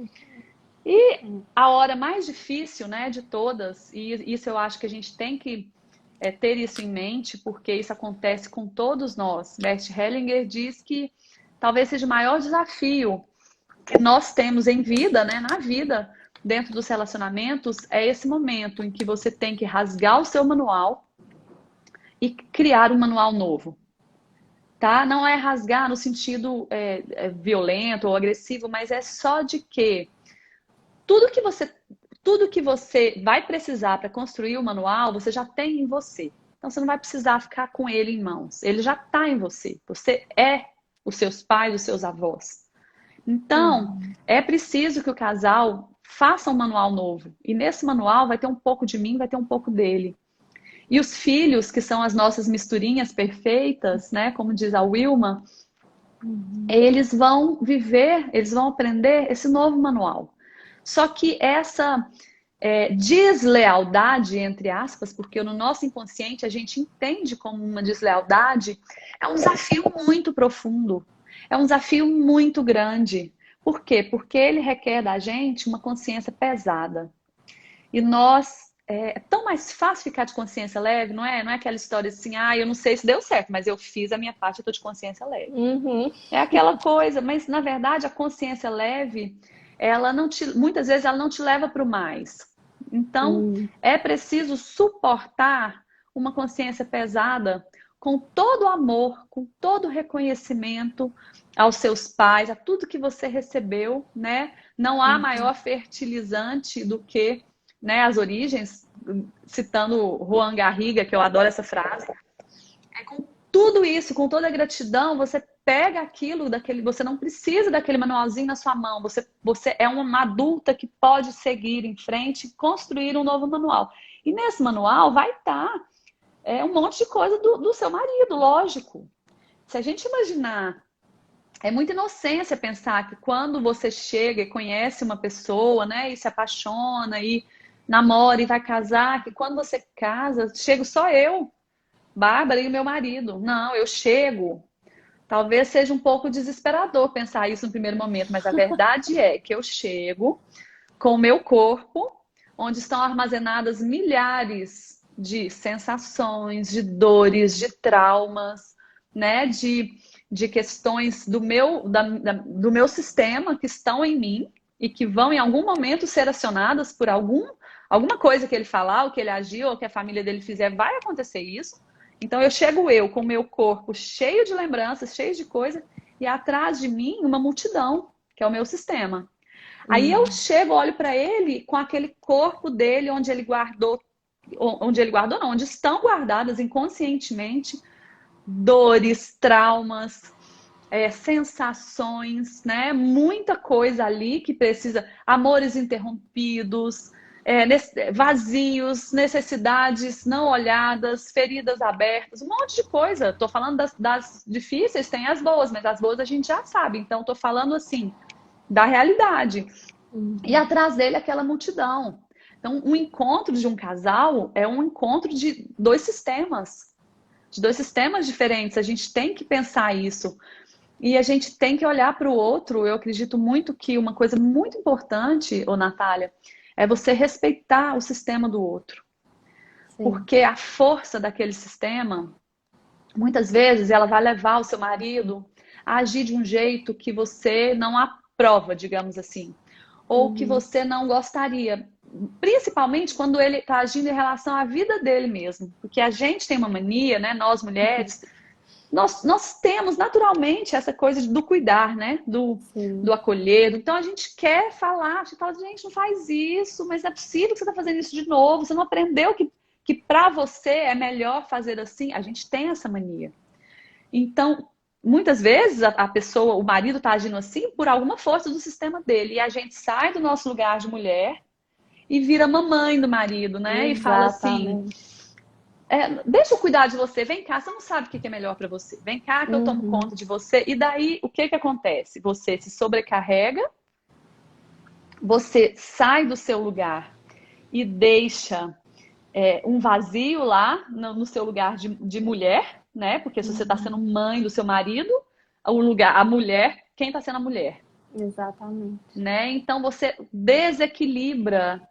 E a hora mais difícil, né, de todas, e isso eu acho que a gente tem que ter isso em mente, porque isso acontece com todos nós. Bert Hellinger diz que talvez seja o maior desafio que nós temos em vida, né, na vida, dentro dos relacionamentos, é esse momento em que você tem que rasgar o seu manual e criar um manual novo. Tá? Não é rasgar no sentido violento ou agressivo, mas é só de que tudo que você, tudo que você vai precisar para construir o manual, você já tem em você. Então você não vai precisar ficar com ele em mãos. Ele já está em você. Você é os seus pais, os seus avós. Então, é preciso que o casal faça um manual novo. E nesse manual vai ter um pouco de mim, vai ter um pouco dele. E os filhos, que são as nossas misturinhas perfeitas, né, como diz a Wilma, eles vão viver, eles vão aprender esse novo manual. Só que deslealdade, entre aspas, porque no nosso inconsciente a gente entende como uma deslealdade, é um desafio muito profundo, é um desafio muito grande. Por quê? Porque ele requer da gente uma consciência pesada. E nós, é tão mais fácil ficar de consciência leve, não é? Não é aquela história assim, eu não sei se deu certo, mas eu fiz a minha parte, eu tô de consciência leve. Uhum. É aquela coisa, mas na verdade a consciência leve, ela não te, muitas vezes ela não te leva para o mais. Então, é preciso suportar uma consciência pesada com todo o amor, com todo o reconhecimento aos seus pais, a tudo que você recebeu, né? Não há maior fertilizante do que, né, as origens, citando Juan Garriga, que eu adoro essa frase. Com tudo isso, com toda a gratidão, você pega aquilo daquele, você não precisa daquele manualzinho na sua mão. Você é uma adulta que pode seguir em frente e construir um novo manual. E nesse manual vai estar um monte de coisa do seu marido, lógico. Se a gente imaginar, é muita inocência pensar que quando você chega e conhece uma pessoa, né, e se apaixona e namora e vai casar, que quando você casa, chego só eu, Bárbara, e o meu marido. Não, eu chego. Talvez seja um pouco desesperador pensar isso no primeiro momento, mas a verdade é que eu chego com o meu corpo, onde estão armazenadas milhares de sensações, de dores, de traumas, né? De questões do meu sistema que estão em mim e que vão em algum momento ser acionadas por alguma coisa que ele falar, ou que ele agir, ou que a família dele fizer, vai acontecer isso. Então eu chego com o meu corpo cheio de lembranças, cheio de coisa, e atrás de mim uma multidão, que é o meu sistema. Aí eu chego, olho para ele com aquele corpo dele onde ele guardou não, onde estão guardadas inconscientemente dores, traumas, sensações, né? Muita coisa ali que precisa, amores interrompidos, vazios, necessidades não olhadas, feridas abertas, um monte de coisa. Estou falando das difíceis, tem as boas, mas as boas a gente já sabe. Então, estou falando assim, da realidade. E atrás dele, aquela multidão. Então, um encontro de um casal é um encontro de dois sistemas diferentes. A gente tem que pensar isso. E a gente tem que olhar para o outro. Eu acredito muito que uma coisa muito importante, Natália, é você respeitar o sistema do outro. Sim. Porque a força daquele sistema, muitas vezes, ela vai levar o seu marido a agir de um jeito que você não aprova, digamos assim. Ou que você não gostaria. Principalmente quando ele está agindo em relação à vida dele mesmo. Porque a gente tem uma mania, né? Nós mulheres, nós temos naturalmente essa coisa do cuidar, né? Do acolher. Então a gente quer falar, a gente fala, gente, não faz isso, mas não é possível que você está fazendo isso de novo. Você não aprendeu que para você é melhor fazer assim. A gente tem essa mania. Então, muitas vezes a pessoa, o marido está agindo assim por alguma força do sistema dele. E a gente sai do nosso lugar de mulher e vira mamãe do marido, né? Exatamente. E fala assim, deixa eu cuidar de você, vem cá, você não sabe o que é melhor para você. Vem cá que eu tomo conta de você. E daí, o que acontece? Você se sobrecarrega, você sai do seu lugar e deixa um vazio lá no seu lugar de mulher, né? Porque se você está sendo mãe do seu marido, a mulher, quem está sendo a mulher? Exatamente. Né? Então você desequilibra.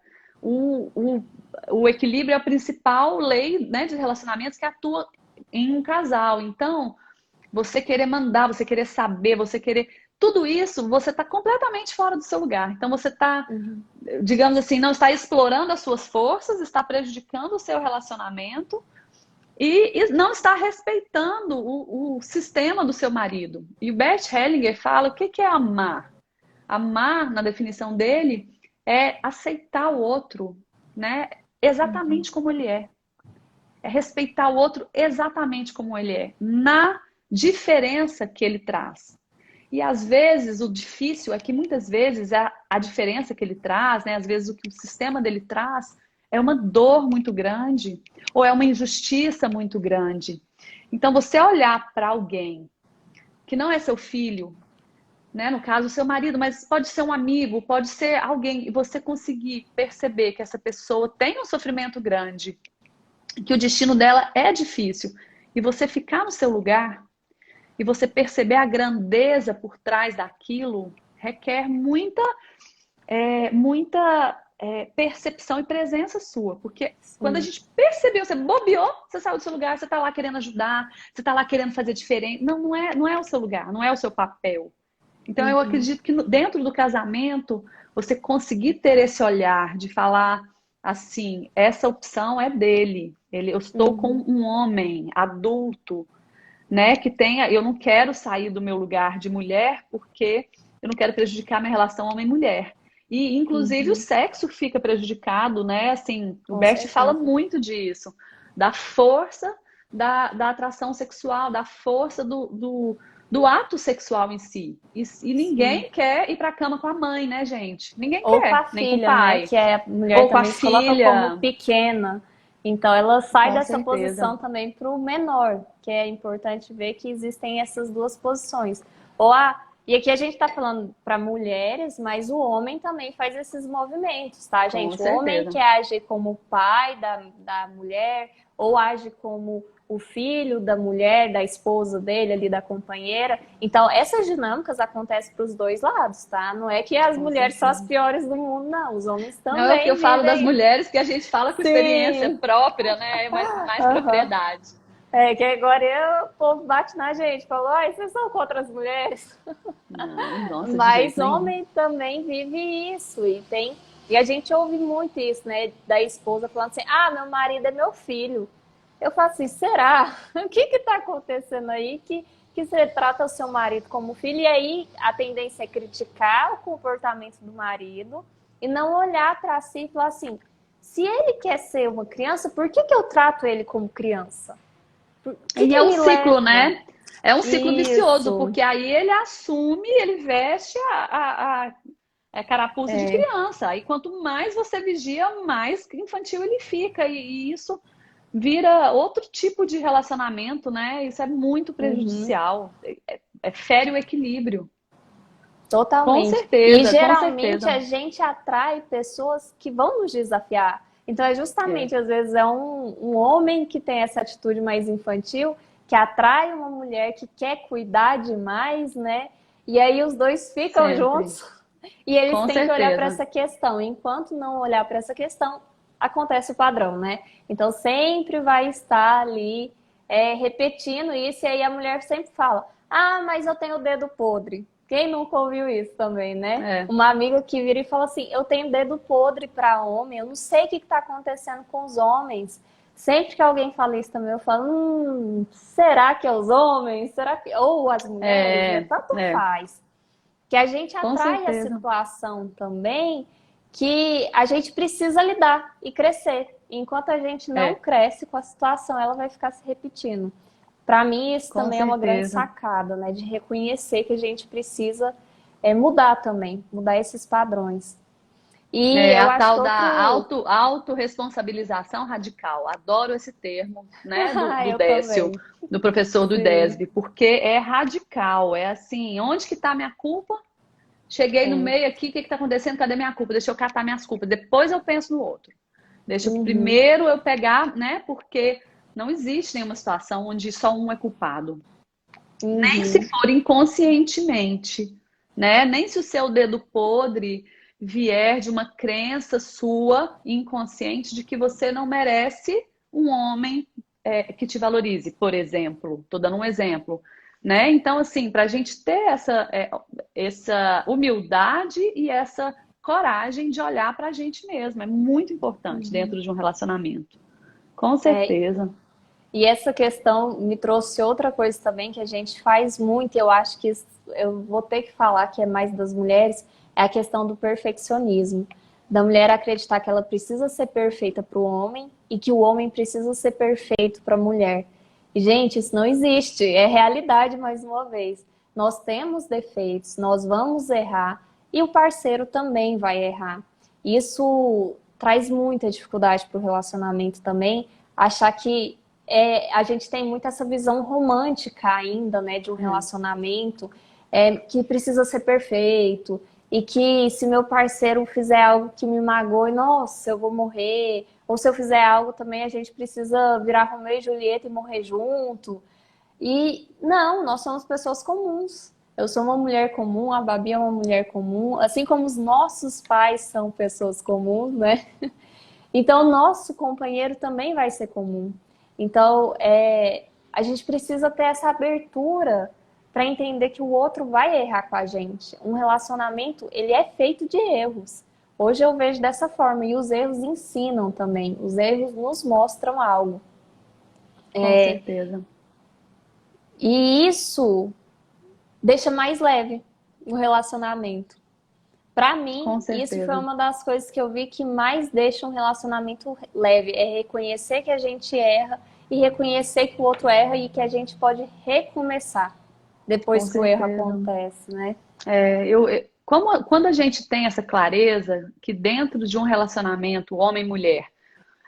O equilíbrio é a principal lei, né, de relacionamentos que atua em um casal. Então, você querer mandar, você querer saber, você querer... Tudo isso, você está completamente fora do seu lugar. Então, você está, digamos assim, não está explorando as suas forças, está prejudicando o seu relacionamento e não está respeitando o sistema do seu marido. E o Bert Hellinger fala o que é amar. Amar, na definição dele, é aceitar o outro, né? Exatamente como ele é. É respeitar o outro exatamente como ele é, na diferença que ele traz. E às vezes o difícil é que muitas vezes a diferença que ele traz, né? Às vezes o que o sistema dele traz é uma dor muito grande ou é uma injustiça muito grande. Então você olhar para alguém que não é seu filho né? No caso, o seu marido, mas pode ser um amigo, pode ser alguém, e você conseguir perceber que essa pessoa tem um sofrimento grande, que o destino dela é difícil, e você ficar no seu lugar e você perceber a grandeza por trás daquilo, requer muita percepção e presença sua. Porque quando a Sim. gente percebeu, você bobeou, você saiu do seu lugar, você está lá querendo ajudar, você está lá querendo fazer diferente. Não, não é o seu lugar, não é o seu papel. Então eu Uhum. acredito que dentro do casamento, você conseguir ter esse olhar de falar assim, essa opção é dele. Eu estou com Uhum. um homem adulto, né, que tenha, eu não quero sair do meu lugar de mulher porque eu não quero prejudicar minha relação homem-mulher. E, inclusive, o Uhum. sexo fica prejudicado, né? Assim, o Com Bert fala certeza. muito disso, da força da atração sexual, da força do ato sexual em si. E Sim. ninguém quer ir para a cama com a mãe, né, gente? Ninguém Ou com quer, a nem com o filha, né? pai. Que a mulher Ou com a também se coloca como filha, pequena. Então ela sai com dessa certeza. posição também para o menor, que é importante ver que existem essas duas posições. E aqui a gente está falando para mulheres, mas o homem também faz esses movimentos, tá, Com gente? O homem que certeza. age como pai da mulher, ou age como o filho da mulher, da esposa dele ali, da companheira. Então, essas dinâmicas acontecem para os dois lados, tá? Não é que as Com mulheres são as certeza. piores do mundo, não. Os homens Não é o que eu também falo das vivem. mulheres, que a gente fala com experiência Sim! própria, né? É mais Aham. propriedade. É que agora o povo bate na gente, falou, ai, vocês são contra as mulheres. Não, nossa, de Mas jeito nenhum. homem também vive isso e a gente ouve muito isso, né, da esposa falando assim: "Ah, meu marido é meu filho". Eu falo assim: "Será? O que está acontecendo aí que você trata o seu marido como filho?" E aí a tendência é criticar o comportamento do marido e não olhar para si e falar assim: "Se ele quer ser uma criança, por que eu trato ele como criança? O E que é um me ciclo, leva?" né? É um ciclo vicioso, Isso. porque aí ele assume, ele veste a carapuça de É. criança. Aí quanto mais você vigia, mais infantil ele fica. E isso vira outro tipo de relacionamento, né? Isso é muito Uhum. prejudicial. Fere o equilíbrio. Totalmente. E Com geralmente certeza. a gente atrai pessoas que vão nos desafiar. Então é É, justamente, às vezes, é um homem que tem essa atitude mais infantil, que atrai uma mulher que quer cuidar demais, né? E aí os dois ficam sempre. juntos e eles Com têm que olhar para certeza. essa questão. Enquanto não olhar para essa questão, acontece o padrão, né? Então sempre vai estar ali repetindo isso, e aí a mulher sempre fala: "Ah, mas eu tenho o dedo podre". Quem nunca ouviu isso também, né? É. Uma amiga que vira e fala assim: "Eu tenho dedo podre para homem, eu não sei o que está acontecendo com os homens". Sempre que alguém fala isso também, eu falo: será que é os homens? Será que. Ou as mulheres, né? É, Tanto é, faz. Que a gente com atrai a certeza. situação também que a gente precisa lidar e crescer. Enquanto a gente não É, cresce com a situação, ela vai ficar se repetindo. Para mim, isso com também é uma grande certeza. sacada, né? De reconhecer que a gente precisa mudar também, mudar esses padrões. E É eu a acho que tal da outro. autorresponsabilização radical. Adoro esse termo, né, do Eu Décio, também. do professor do Sim. Desbe, porque é radical. É assim, onde que está a minha culpa? Cheguei no É. meio aqui, o que está acontecendo? Cadê minha culpa? Deixa eu catar minhas culpas. Depois eu penso no outro. Deixa Uhum. primeiro eu pegar, né? Porque não existe nenhuma situação onde só um é culpado. Nem se Uhum. for inconscientemente, né? Nem se o seu dedo podre vier de uma crença sua inconsciente de que você não merece um homem que te valorize, por exemplo. Estou dando um exemplo, né? Então, assim, para a gente ter essa humildade e essa coragem de olhar para a gente mesmo, é muito importante Uhum. dentro de um relacionamento. Com É, certeza. e essa questão me trouxe outra coisa também que a gente faz muito, e eu acho que eu vou ter que falar que é mais das mulheres, é a questão do perfeccionismo. Da mulher acreditar que ela precisa ser perfeita para o homem e que o homem precisa ser perfeito para a mulher. E, gente, isso não existe, é realidade mais uma vez. Nós temos defeitos, nós vamos errar e o parceiro também vai errar. Isso traz muita dificuldade para o relacionamento também, achar que a gente tem muito essa visão romântica ainda, né, de um É. relacionamento. que precisa ser perfeito, e que se meu parceiro fizer algo que me magoe, nossa, eu vou morrer. Ou se eu fizer algo também, a gente precisa virar Romeu e Julieta e morrer junto. E não, nós somos pessoas comuns. Eu sou uma mulher comum, a Babi é uma mulher comum, assim como os nossos pais são pessoas comuns, né? Então, o nosso companheiro também vai ser comum. Então, a gente precisa ter essa abertura para entender que o outro vai errar com a gente. Um relacionamento, ele é feito de erros. Hoje eu vejo dessa forma, e os erros ensinam também. Os erros nos mostram algo. Com certeza. E isso deixa mais leve o relacionamento. Para mim, Com isso foi certeza. uma das coisas que eu vi que mais deixa um relacionamento leve, é reconhecer que a gente erra e reconhecer que o outro erra e que a gente pode recomeçar Com depois que o erro certeza. acontece, né? Quando a gente tem essa clareza que dentro de um relacionamento, homem e mulher,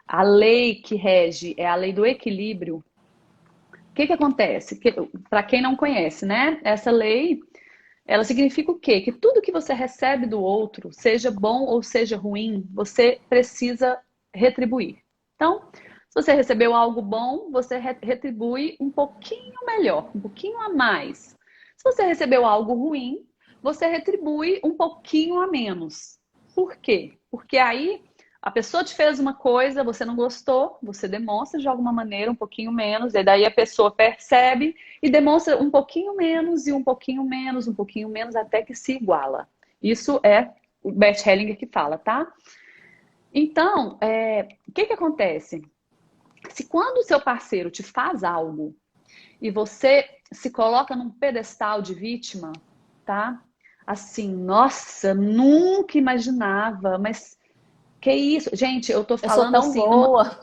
a lei que rege é a lei do equilíbrio, o que que acontece? Para quem não conhece, né? Essa lei, ela significa o quê? Que tudo que você recebe do outro, seja bom ou seja ruim, você precisa retribuir. Então, se você recebeu algo bom, você retribui um pouquinho melhor, um pouquinho a mais. Se você recebeu algo ruim, você retribui um pouquinho a menos. Por quê? Porque aí a pessoa te fez uma coisa, você não gostou, você demonstra de alguma maneira um pouquinho menos, e daí a pessoa percebe e demonstra um pouquinho menos e um pouquinho menos, um pouquinho menos, até que se iguala. Isso é o Bert Hellinger que fala, tá? Então, o que que acontece? Se quando o seu parceiro te faz algo e você se coloca num pedestal de vítima, tá? Assim, nossa, nunca imaginava, mas que isso? Gente, eu tô Eu sou falando tão assim, numa. boa.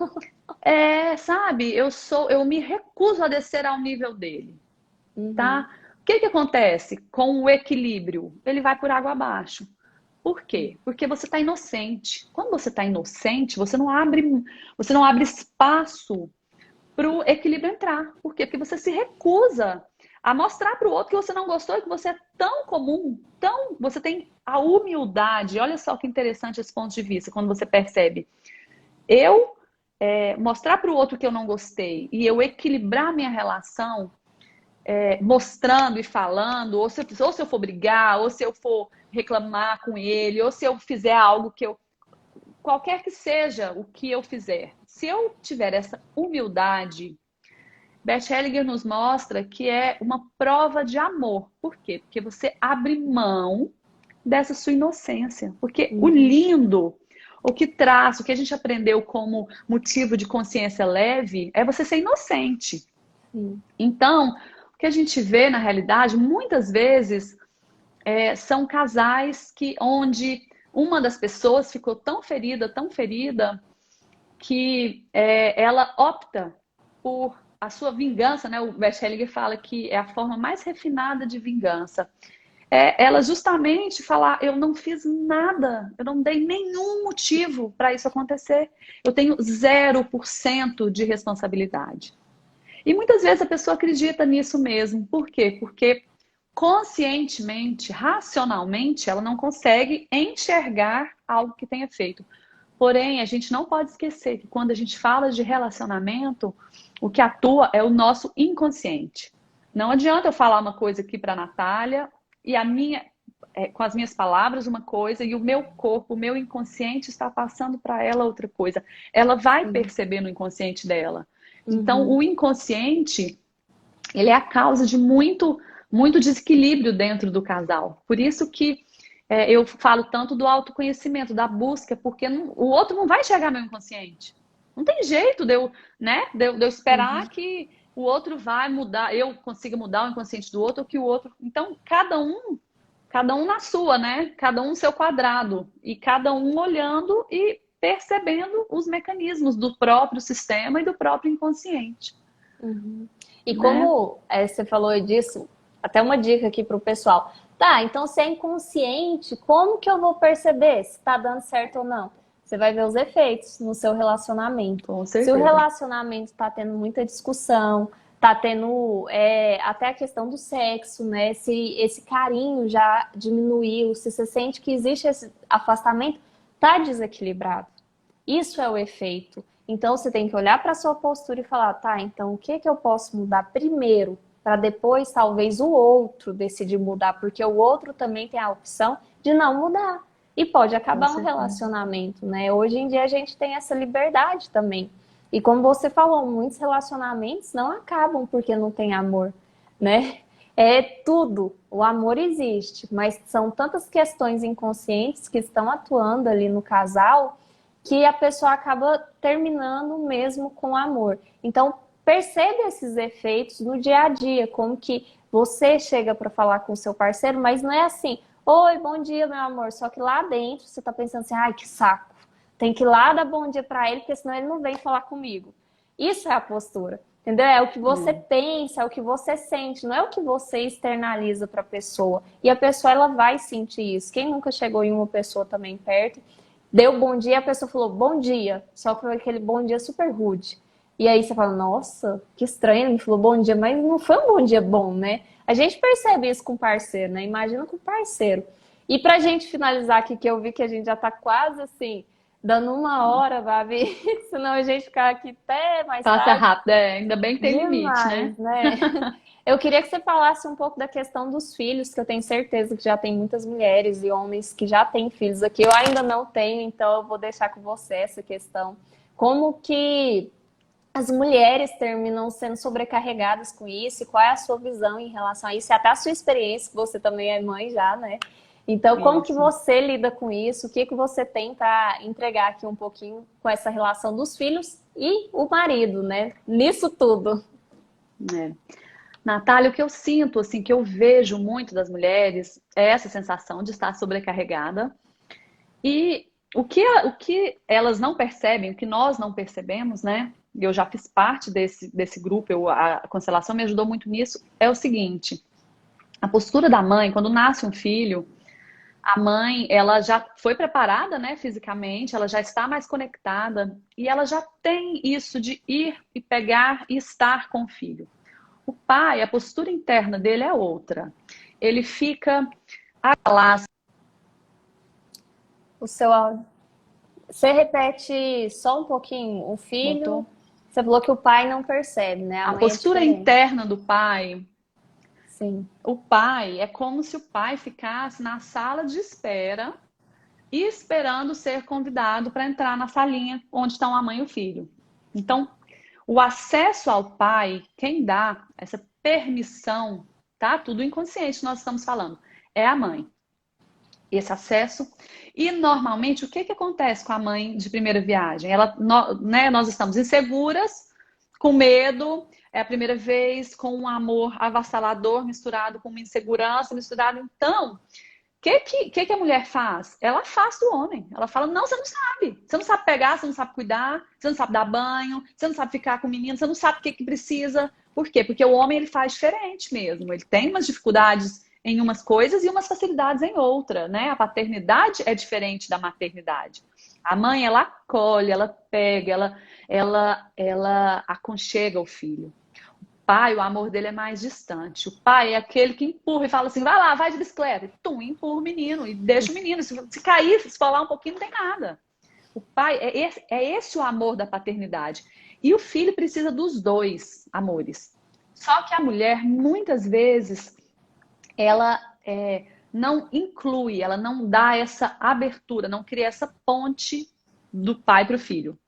Sabe, eu me recuso a descer ao nível dele, Uhum, tá? O que que acontece com o equilíbrio? Ele vai por água abaixo. Por quê? Porque você está inocente. Quando você está inocente, você não abre espaço para o equilíbrio entrar. Por quê? Porque você se recusa a mostrar para o outro que você não gostou e que você é tão comum, você tem a humildade. Olha só que interessante esse ponto de vista, quando você percebe. Eu mostrar para o outro que eu não gostei e eu equilibrar minha relação, mostrando e falando, ou se eu for brigar, ou se eu for reclamar com ele, ou se eu fizer algo que eu. Qualquer que seja o que eu fizer, se eu tiver essa humildade, Bert Hellinger nos mostra que é uma prova de amor. Por quê? Porque você abre mão dessa sua inocência. Porque o uhum, lindo, o que traz, o que a gente aprendeu como motivo de consciência leve, é você ser inocente. sim. Então, o que a gente vê na realidade, muitas vezes, são casais onde uma das pessoas ficou tão ferida, que ela opta por a sua vingança, né? O Bert Hellinger fala que é a forma mais refinada de vingança. Ela justamente falar, eu não fiz nada, eu não dei nenhum motivo para isso acontecer. Eu tenho 0% de responsabilidade. E muitas vezes a pessoa acredita nisso mesmo. Por quê? Porque conscientemente, racionalmente, ela não consegue enxergar algo que tenha feito. Porém, a gente não pode esquecer que quando a gente fala de relacionamento, o que atua é o nosso inconsciente. Não adianta eu falar uma coisa aqui para a Natália e com as minhas palavras uma coisa e o meu corpo, o meu inconsciente está passando para ela outra coisa. Ela vai Sim. perceber no inconsciente dela. Então, Uhum, o inconsciente, ele é a causa de muito desequilíbrio dentro do casal. Por isso que eu falo tanto do autoconhecimento, da busca, porque o outro não vai enxergar meu inconsciente. Não tem jeito de eu esperar uhum, que o outro vai mudar, eu consiga mudar o inconsciente do outro, ou que o outro. Então, cada um na sua, né? Cada um no seu quadrado. E cada um olhando e percebendo os mecanismos do próprio sistema e do próprio inconsciente, uhum. E né? como você falou disso, até uma dica aqui para o pessoal. Tá, então se é inconsciente, como que eu vou perceber se está dando certo ou não? Você vai ver os efeitos no seu relacionamento. Com Se o certeza. relacionamento está tendo muita discussão, tá tendo até a questão do sexo, né? Se esse carinho já diminuiu, se você sente que existe esse afastamento, tá desequilibrado. Isso é o efeito. Então você tem que olhar para a sua postura e falar, tá, então o que que eu posso mudar primeiro para depois talvez o outro decidir mudar, porque o outro também tem a opção de não mudar. E pode Com acabar um certeza. relacionamento, né? Hoje em dia a gente tem essa liberdade também. E como você falou, muitos relacionamentos não acabam porque não tem amor, né? É tudo. O amor existe, mas são tantas questões inconscientes que estão atuando ali no casal que a pessoa acaba terminando mesmo com amor. Então, percebe esses efeitos no dia a dia, como que você chega para falar com o seu parceiro, mas não é assim, oi, bom dia, meu amor, só que lá dentro você está pensando assim, ai, que saco, tem que ir lá dar bom dia para ele, porque senão ele não vem falar comigo. Isso é a postura, entendeu? É o que você É. pensa, é o que você sente, não é o que você externaliza para a pessoa. E a pessoa, ela vai sentir isso. Quem nunca chegou em uma pessoa também perto, deu bom dia, a pessoa falou bom dia, só que foi aquele bom dia super rude. E aí você fala, nossa, que estranho, ele me falou bom dia, mas não foi um bom dia bom, né? A gente percebe isso com o parceiro, né? Imagina com o parceiro. E pra gente finalizar aqui, que eu vi que a gente já tá quase assim, dando uma hora, Babi, senão a gente ficar aqui até mais Passa tarde. rápido, ainda bem que tem limite, né? Demais, né? Eu queria que você falasse um pouco da questão dos filhos, que eu tenho certeza que já tem muitas mulheres e homens que já têm filhos aqui. Eu ainda não tenho, então eu vou deixar com você essa questão. Como que as mulheres terminam sendo sobrecarregadas com isso? E qual é a sua visão em relação a isso? E até a sua experiência, que você também é mãe já, né? Então, como que Isso. você lida com isso? O que que você tem para entregar aqui um pouquinho com essa relação dos filhos e o marido, né? Nisso tudo. É. Natália, o que eu sinto, assim, que eu vejo muito das mulheres é essa sensação de estar sobrecarregada. E o que elas não percebem, o que nós não percebemos, né? E eu já fiz parte desse grupo, a constelação me ajudou muito nisso, é o seguinte: a postura da mãe, quando nasce um filho, a mãe, ela já foi preparada, né, fisicamente, ela já está mais conectada e ela já tem isso de ir e pegar e estar com o filho. O pai, a postura interna dele é outra. Ele fica lá, O seu áudio. Você repete só um pouquinho o filho. botou. Você falou que o pai não percebe, né? A A mãe é postura diferente. interna do pai, Sim. o pai é como se o pai ficasse na sala de espera e esperando ser convidado para entrar na salinha onde estão a mãe e o filho. Então, o acesso ao pai, quem dá essa permissão, tá? Tudo inconsciente nós estamos falando, é a mãe. Esse acesso. E normalmente o que que acontece com a mãe de primeira viagem? Né, nós estamos inseguras, com medo, é a primeira vez, com um amor avassalador misturado com uma insegurança misturado. Então, o que a mulher faz? Ela afasta o homem. Ela fala: não, você não sabe. Você não sabe pegar, você não sabe cuidar, você não sabe dar banho, você não sabe ficar com o menino, você não sabe o que que precisa. Por quê? Porque o homem ele faz diferente mesmo. Ele tem umas dificuldades em umas coisas e umas facilidades em outra, né? A paternidade é diferente da maternidade. A mãe, ela acolhe, ela pega, ela aconchega o filho. O pai, o amor dele é mais distante. O pai é aquele que empurra e fala assim: vai lá, vai de bicicleta. E tum, empurra o menino e deixa o menino. Se cair, se esfolar um pouquinho, não tem nada. O pai, é esse o amor da paternidade. E o filho precisa dos dois amores. Só que a mulher, muitas vezes, ela não inclui, ela não dá essa abertura, não cria essa ponte do pai para o filho.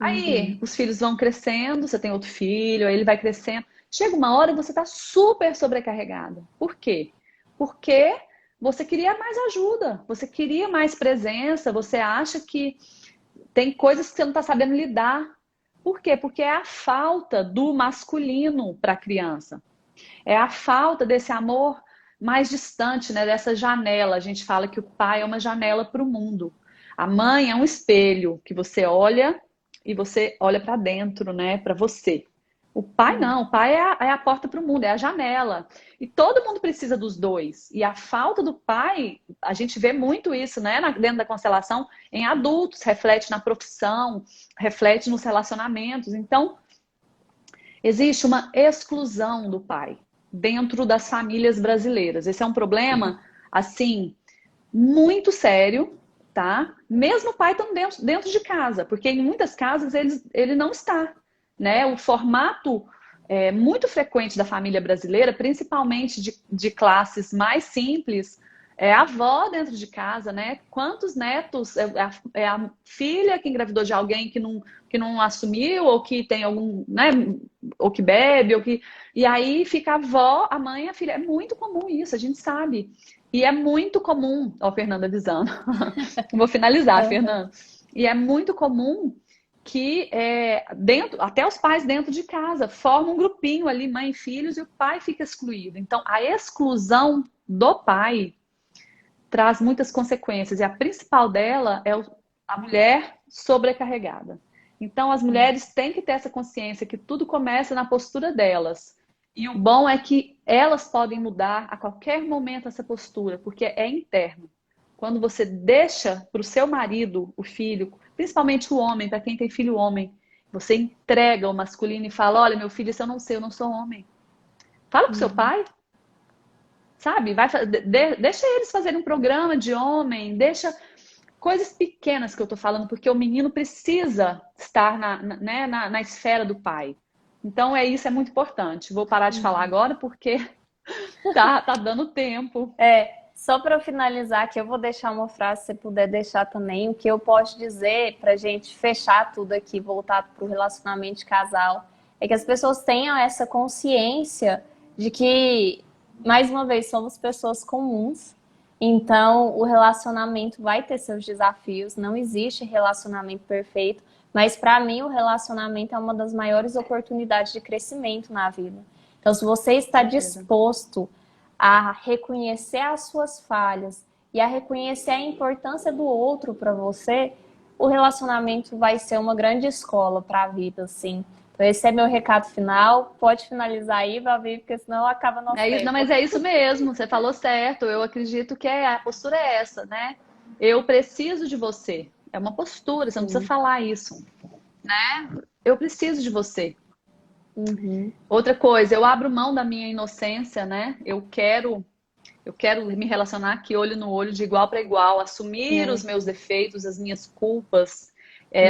Aí Uhum. os filhos vão crescendo, você tem outro filho, aí ele vai crescendo. Chega uma hora e você está super sobrecarregada. Por quê? Porque você queria mais ajuda, você queria mais presença, você acha que tem coisas que você não está sabendo lidar. Por quê? Porque é a falta do masculino para a criança. É a falta desse amor mais distante, né? Dessa janela. A gente fala que o pai é uma janela para o mundo. A mãe é um espelho que você olha e você olha para dentro, né? Para você. O pai não, o pai é a porta para o mundo, é a janela. E todo mundo precisa dos dois. E a falta do pai, a gente vê muito isso, né? Dentro da constelação, em adultos, reflete na profissão, reflete nos relacionamentos. Então, Existe uma exclusão do pai dentro das famílias brasileiras. Esse é um problema, assim, muito sério, tá? Mesmo o pai estando dentro de casa, porque em muitas casas ele não está, né? O formato muito frequente da família brasileira, principalmente de classes mais simples, é a avó dentro de casa, né? Quantos netos? É a filha que engravidou de alguém que não assumiu, ou que tem algum, né? Ou que bebe, ou que. E aí fica a avó, a mãe, a filha. É muito comum isso, a gente sabe. E é muito comum, ó, Fernanda avisando. Vou finalizar, Uhum. Fernanda. E é muito comum que até os pais dentro de casa formam um grupinho ali, mãe e filhos, e o pai fica excluído. Então, a exclusão do pai traz muitas consequências, e a principal dela é a mulher sobrecarregada. Então, as mulheres têm que ter essa consciência que tudo começa na postura delas. E o bom é que elas podem mudar a qualquer momento essa postura, porque é interno. Quando você deixa para o seu marido, o filho, principalmente o homem, para quem tem filho homem, você entrega o masculino e fala: olha, meu filho, isso eu não sei, eu não sou homem. Fala pro seu Uhum. pai, sabe? Deixa eles fazerem um programa de homem, deixa coisas pequenas que eu tô falando, porque o menino precisa estar né, na esfera do pai. Então isso é muito importante. Vou parar de falar Uhum. agora porque tá dando tempo. Só para finalizar aqui, eu vou deixar uma frase, se você puder deixar também, o que eu posso dizer para a gente fechar tudo aqui, voltar para o relacionamento de casal, é que as pessoas tenham essa consciência de que, mais uma vez, somos pessoas comuns, então o relacionamento vai ter seus desafios, não existe relacionamento perfeito, mas para mim o relacionamento é uma das maiores oportunidades de crescimento na vida. Então, se você Com está certeza. disposto a reconhecer as suas falhas e a reconhecer a importância do outro para você, o relacionamento vai ser uma grande escola para a vida, assim. Então, esse é meu recado final. Pode finalizar aí, Babi, porque senão acaba nosso Não, tempo. mas é isso mesmo, você falou certo. Eu acredito que a postura é essa, né? Eu preciso de você. É uma postura, você não precisa Sim. falar isso, né? Eu preciso de você. Uhum. Outra coisa, eu abro mão da minha inocência, né? Eu quero me relacionar aqui olho no olho, de igual para igual, assumir os É. meus defeitos, as minhas culpas.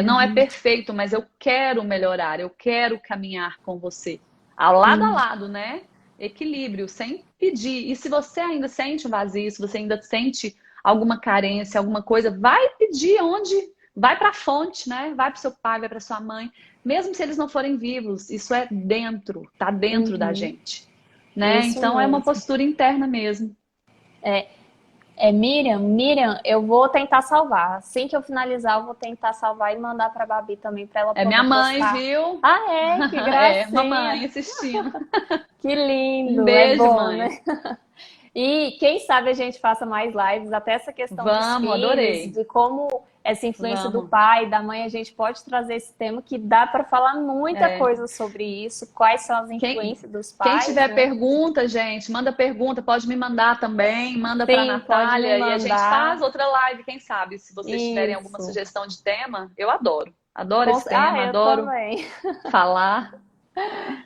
Não é Uhum. perfeito, mas eu quero melhorar, eu quero caminhar com você. Ao lado a Uhum. lado, né? Equilíbrio, sem pedir. E se você ainda sente um vazio, se você ainda sente alguma carência, alguma coisa, vai pedir onde? Vai para a fonte, né? Vai para seu pai, vai para sua mãe. Mesmo se eles não forem vivos, isso é dentro, tá dentro da Uhum. gente, né? Isso Então é uma mesmo. postura interna mesmo. Miriam, eu vou tentar salvar. Assim que eu finalizar, eu vou tentar salvar e mandar para a Babi também, para ela É poder minha mãe, postar. viu? Ah, é? Que É, mamãe gracinha! assistindo. Que Um lindo! É beijo, bom, mãe. né? E quem sabe a gente faça mais lives, até essa questão dos Vamos, filhos, adorei. de como essa influência do Vamos. pai e da mãe, a gente pode trazer esse tema que dá para falar muita É. coisa sobre isso, quais são as Quem, influências dos quem pais, tiver né? pergunta, gente, manda pergunta, pode me mandar também, manda para Sim, pode me Natália e a gente faz mandar. outra live, quem sabe, se vocês tiverem alguma Isso. sugestão de tema, eu adoro. Adoro esse tema, Eu adoro também. falar.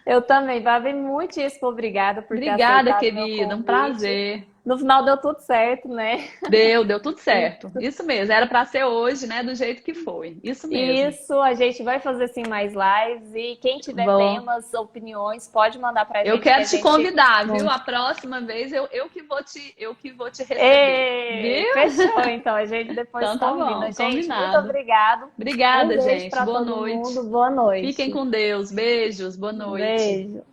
Eu também, Babi, muitíssimo obrigada por ter Obrigada, aceitado o meu querida, um convite. prazer. No final deu tudo certo, né? Deu tudo certo. Isso mesmo, era para ser hoje, né, do jeito que foi. Isso mesmo. Isso, a gente vai fazer sim mais lives e quem tiver Vou. temas, opiniões, pode mandar pra Eu gente que quero a te gente convidar, viu? monta. A próxima vez eu que vou te receber, viu? Fechou, então a gente depois Então tá combina. bom, Gente, muito combinado. obrigado. Um Obrigada, beijo gente. para Boa todo noite. mundo. Boa Fiquem noite. com Deus. Beijos. Boa noite. Beijo.